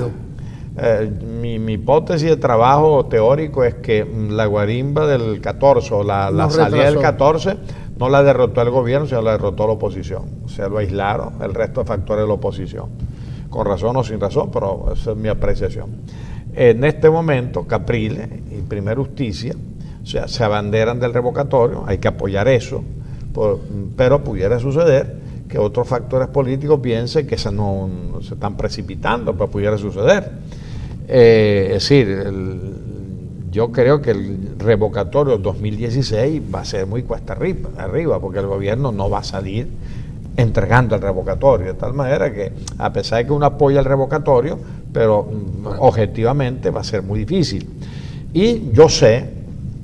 Mi hipótesis de trabajo teórico es que la guarimba del 14 o la salida del 14 no la derrotó el gobierno, sino la derrotó la oposición. O sea, lo aislaron el resto de factores de la oposición. Con razón o sin razón, pero esa es mi apreciación. En este momento, Capriles y Primera Justicia, o sea, se abanderan del revocatorio, hay que apoyar eso, pero pudiera suceder que otros factores políticos piensen que se están precipitando, pero pudiera suceder. Es decir, yo creo que el revocatorio 2016 va a ser muy cuesta arriba, porque el gobierno no va a salir entregando el revocatorio, de tal manera que a pesar de que uno apoya el revocatorio, pero objetivamente va a ser muy difícil. Y yo sé,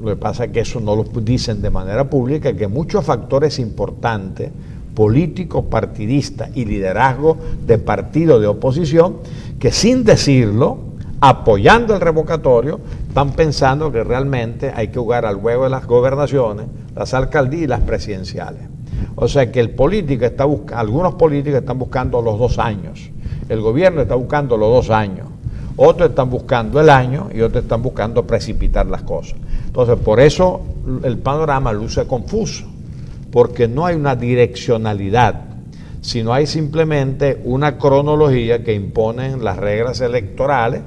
lo que pasa es que eso no lo dicen de manera pública, que muchos factores importantes, políticos, partidistas y liderazgo de partidos de oposición, que sin decirlo, apoyando el revocatorio, están pensando que realmente hay que jugar al juego de las gobernaciones, las alcaldías y las presidenciales. O sea que algunos políticos están buscando los 2 años, el gobierno está buscando los 2 años, otros están buscando el año y otros están buscando precipitar las cosas. Entonces, por eso el panorama luce confuso, porque no hay una direccionalidad, sino hay simplemente una cronología que imponen las reglas electorales,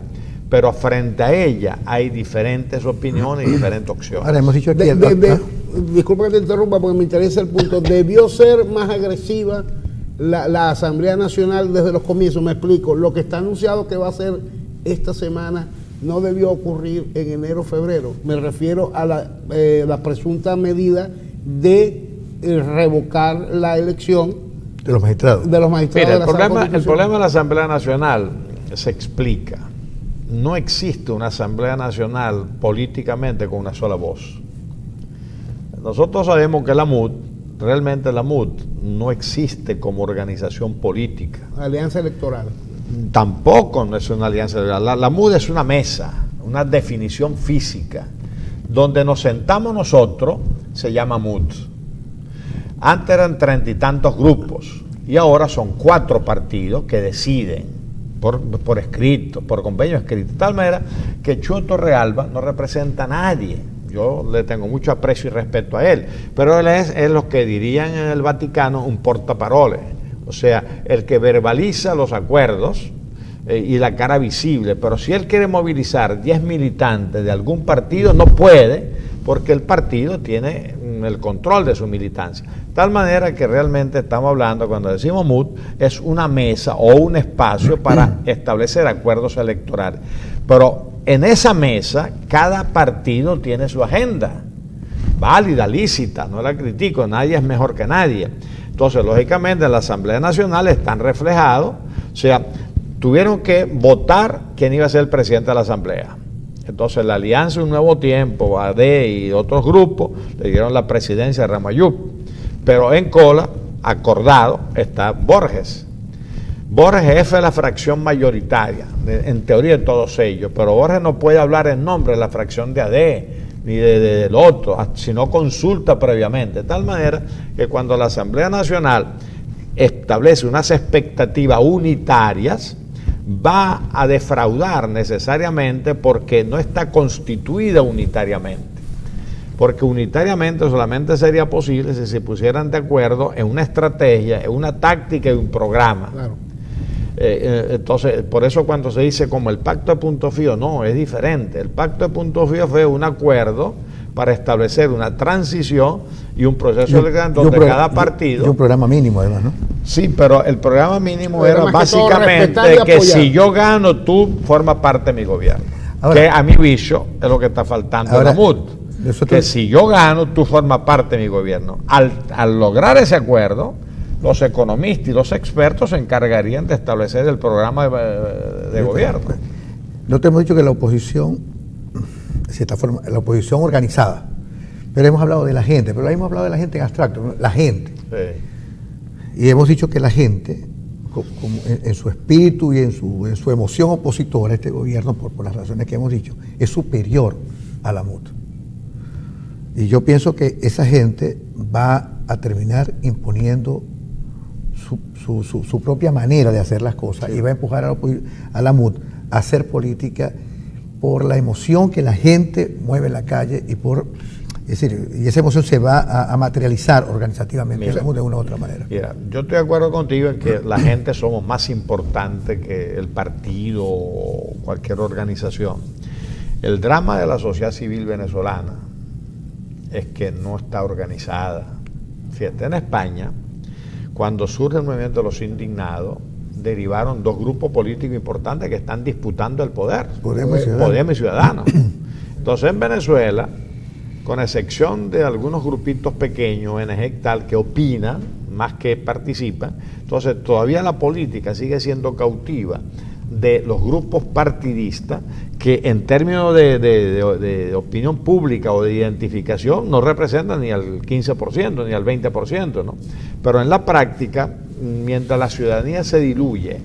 pero frente a ella hay diferentes opiniones y diferentes opciones. Ahora hemos dicho aquí... Disculpa que te interrumpa porque me interesa el punto. ¿Debió ser más agresiva la Asamblea Nacional desde los comienzos? Me explico. Lo que está anunciado que va a ser esta semana no debió ocurrir en enero o febrero. Me refiero a la presunta medida de revocar la elección de los magistrados. Mira, el problema de la Asamblea Nacional se explica. No existe una Asamblea Nacional políticamente con una sola voz. Nosotros sabemos que realmente la MUD no existe como organización política. Alianza electoral. Tampoco no es una alianza electoral. La MUD es una mesa, una definición física. Donde nos sentamos nosotros se llama MUD. Antes eran 30 y tantos grupos y ahora son 4 partidos que deciden por escrito, por convenio escrito, de tal manera que Chuo Torrealba no representa a nadie. Yo le tengo mucho aprecio y respeto a él, pero él es lo que dirían en el Vaticano un portaparole, o sea, el que verbaliza los acuerdos y la cara visible, pero si él quiere movilizar 10 militantes de algún partido, no puede, porque el partido tiene el control de su militancia. De tal manera que realmente estamos hablando, cuando decimos MUD, es una mesa o un espacio para establecer acuerdos electorales. Pero en esa mesa, cada partido tiene su agenda, válida, lícita, no la critico, nadie es mejor que nadie. Entonces, lógicamente, en la Asamblea Nacional están reflejados, o sea, tuvieron que votar quién iba a ser el presidente de la Asamblea. Entonces la Alianza Un Nuevo Tiempo, AD y otros grupos le dieron la presidencia a Ramayup. Pero en cola, acordado, está Borges. Borges es jefe de la fracción mayoritaria, en teoría de todos ellos, pero Borges no puede hablar en nombre de la fracción de AD ni del otro, si no consulta previamente. De tal manera que cuando la Asamblea Nacional establece unas expectativas unitarias, va a defraudar necesariamente porque no está constituida unitariamente. Porque unitariamente solamente sería posible si se pusieran de acuerdo en una estrategia, en una táctica y un programa. Claro. Entonces, por eso cuando se dice como el pacto de Punto Fijo, no, es diferente. El pacto de Punto Fijo fue un acuerdo para establecer una transición y un proceso electoral donde cada partido... Y un programa mínimo además, ¿no? Sí, pero el programa mínimo era básicamente que si yo gano, tú formas parte de mi gobierno. Ahora, que a mi juicio es lo que está faltando en la MUD. Que si yo gano, tú formas parte de mi gobierno. Al lograr ese acuerdo, los economistas y los expertos se encargarían de establecer el programa de gobierno. No te hemos dicho que la oposición, de cierta forma, la oposición organizada, pero hemos hablado de la gente, pero hemos hablado de la gente en abstracto, ¿no? La gente. Sí. Y hemos dicho que la gente, como en su espíritu y en su emoción opositora a este gobierno, por las razones que hemos dicho, es superior a la MUD. Y yo pienso que esa gente va a terminar imponiendo su propia manera de hacer las cosas, sí, y va a empujar a la MUD a hacer política por la emoción que la gente mueve en la calle y es decir, y esa emoción se va a materializar organizativamente de una u otra manera. Mira, yo estoy de acuerdo contigo en que la gente somos más importante que el partido o cualquier organización. El drama de la sociedad civil venezolana es que no está organizada. Fíjate, en España, cuando surge el movimiento de los indignados, derivaron 2 grupos políticos importantes que están disputando el poder, Podemos y Ciudadanos. Entonces en Venezuela, con excepción de algunos grupitos pequeños, ONG tal, que opinan más que participan, entonces todavía la política sigue siendo cautiva de los grupos partidistas que en términos de opinión pública o de identificación no representan ni al 15% ni al 20%, ¿no? Pero en la práctica, mientras la ciudadanía se diluye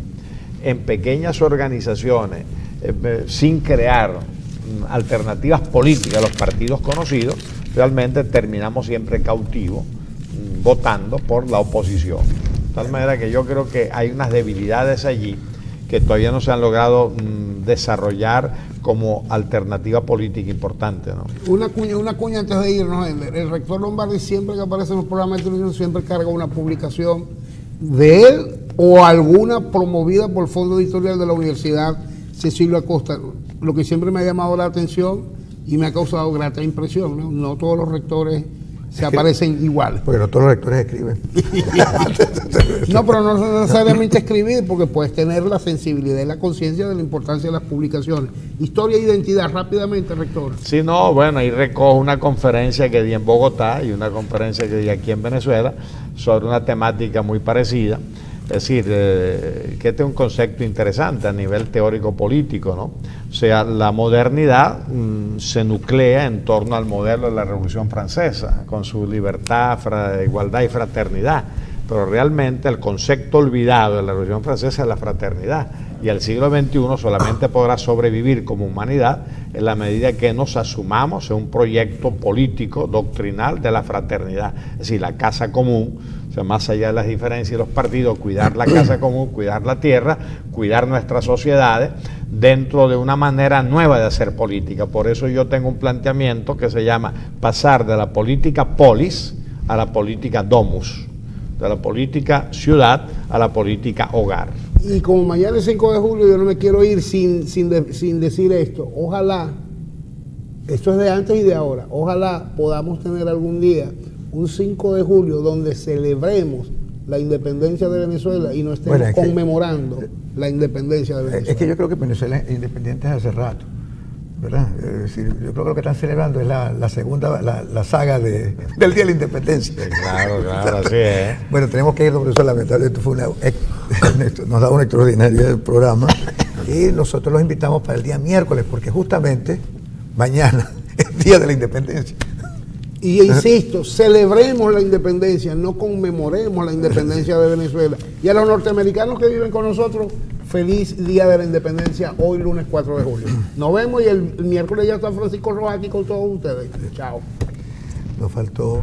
en pequeñas organizaciones sin crear alternativas políticas a los partidos conocidos, realmente terminamos siempre cautivos votando por la oposición. De tal manera que yo creo que hay unas debilidades allí que todavía no se han logrado desarrollar como alternativa política importante, ¿no? Una cuña antes de irnos. El rector Lombardi, siempre que aparece en los programas de televisión, siempre carga una publicación de él o alguna promovida por el Fondo Editorial de la Universidad Cecilio Acosta, lo que siempre me ha llamado la atención y me ha causado grata impresión, ¿no? No todos los rectores se aparecen iguales. Porque no todos los rectores escriben. No, pero no necesariamente escribir, porque puedes tener la sensibilidad y la conciencia de la importancia de las publicaciones. Historia e identidad, rápidamente, rector. Sí, no, bueno, ahí recojo una conferencia que di en Bogotá y una conferencia que di aquí en Venezuela sobre una temática muy parecida. Es decir, que este es un concepto interesante a nivel teórico-político, ¿no? O sea, la modernidad se nuclea en torno al modelo de la Revolución Francesa, con su libertad, igualdad y fraternidad. Pero realmente el concepto olvidado de la Revolución Francesa es la fraternidad. Y el siglo XXI solamente podrá sobrevivir como humanidad en la medida que nos asumamos en un proyecto político, doctrinal de la fraternidad. Es decir, la casa común, o sea, más allá de las diferencias y los partidos, cuidar la casa común, cuidar la tierra, cuidar nuestras sociedades dentro de una manera nueva de hacer política. Por eso yo tengo un planteamiento que se llama pasar de la política polis a la política domus, de la política ciudad a la política hogar. Y como mañana es 5 de julio, yo no me quiero ir sin decir esto. Ojalá, esto es de antes y de ahora, ojalá podamos tener algún día un 5 de julio donde celebremos la independencia de Venezuela y no estemos conmemorando la independencia de Venezuela. Es que yo creo que Venezuela es independiente hace rato, ¿verdad? Es decir, yo creo que lo que están celebrando es la segunda, la saga del Día de la Independencia. Sí, claro, así es. Bueno, tenemos que ir, por eso lamentablemente nos da una extraordinaria el programa y nosotros los invitamos para el día miércoles, porque justamente mañana es Día de la Independencia. Y insisto, celebremos la independencia, no conmemoremos la independencia de Venezuela. Y a los norteamericanos que viven con nosotros, feliz Día de la Independencia, hoy lunes 4 de julio. Nos vemos y el miércoles ya está Francisco Rojas aquí con todos ustedes. Chao. Nos faltó...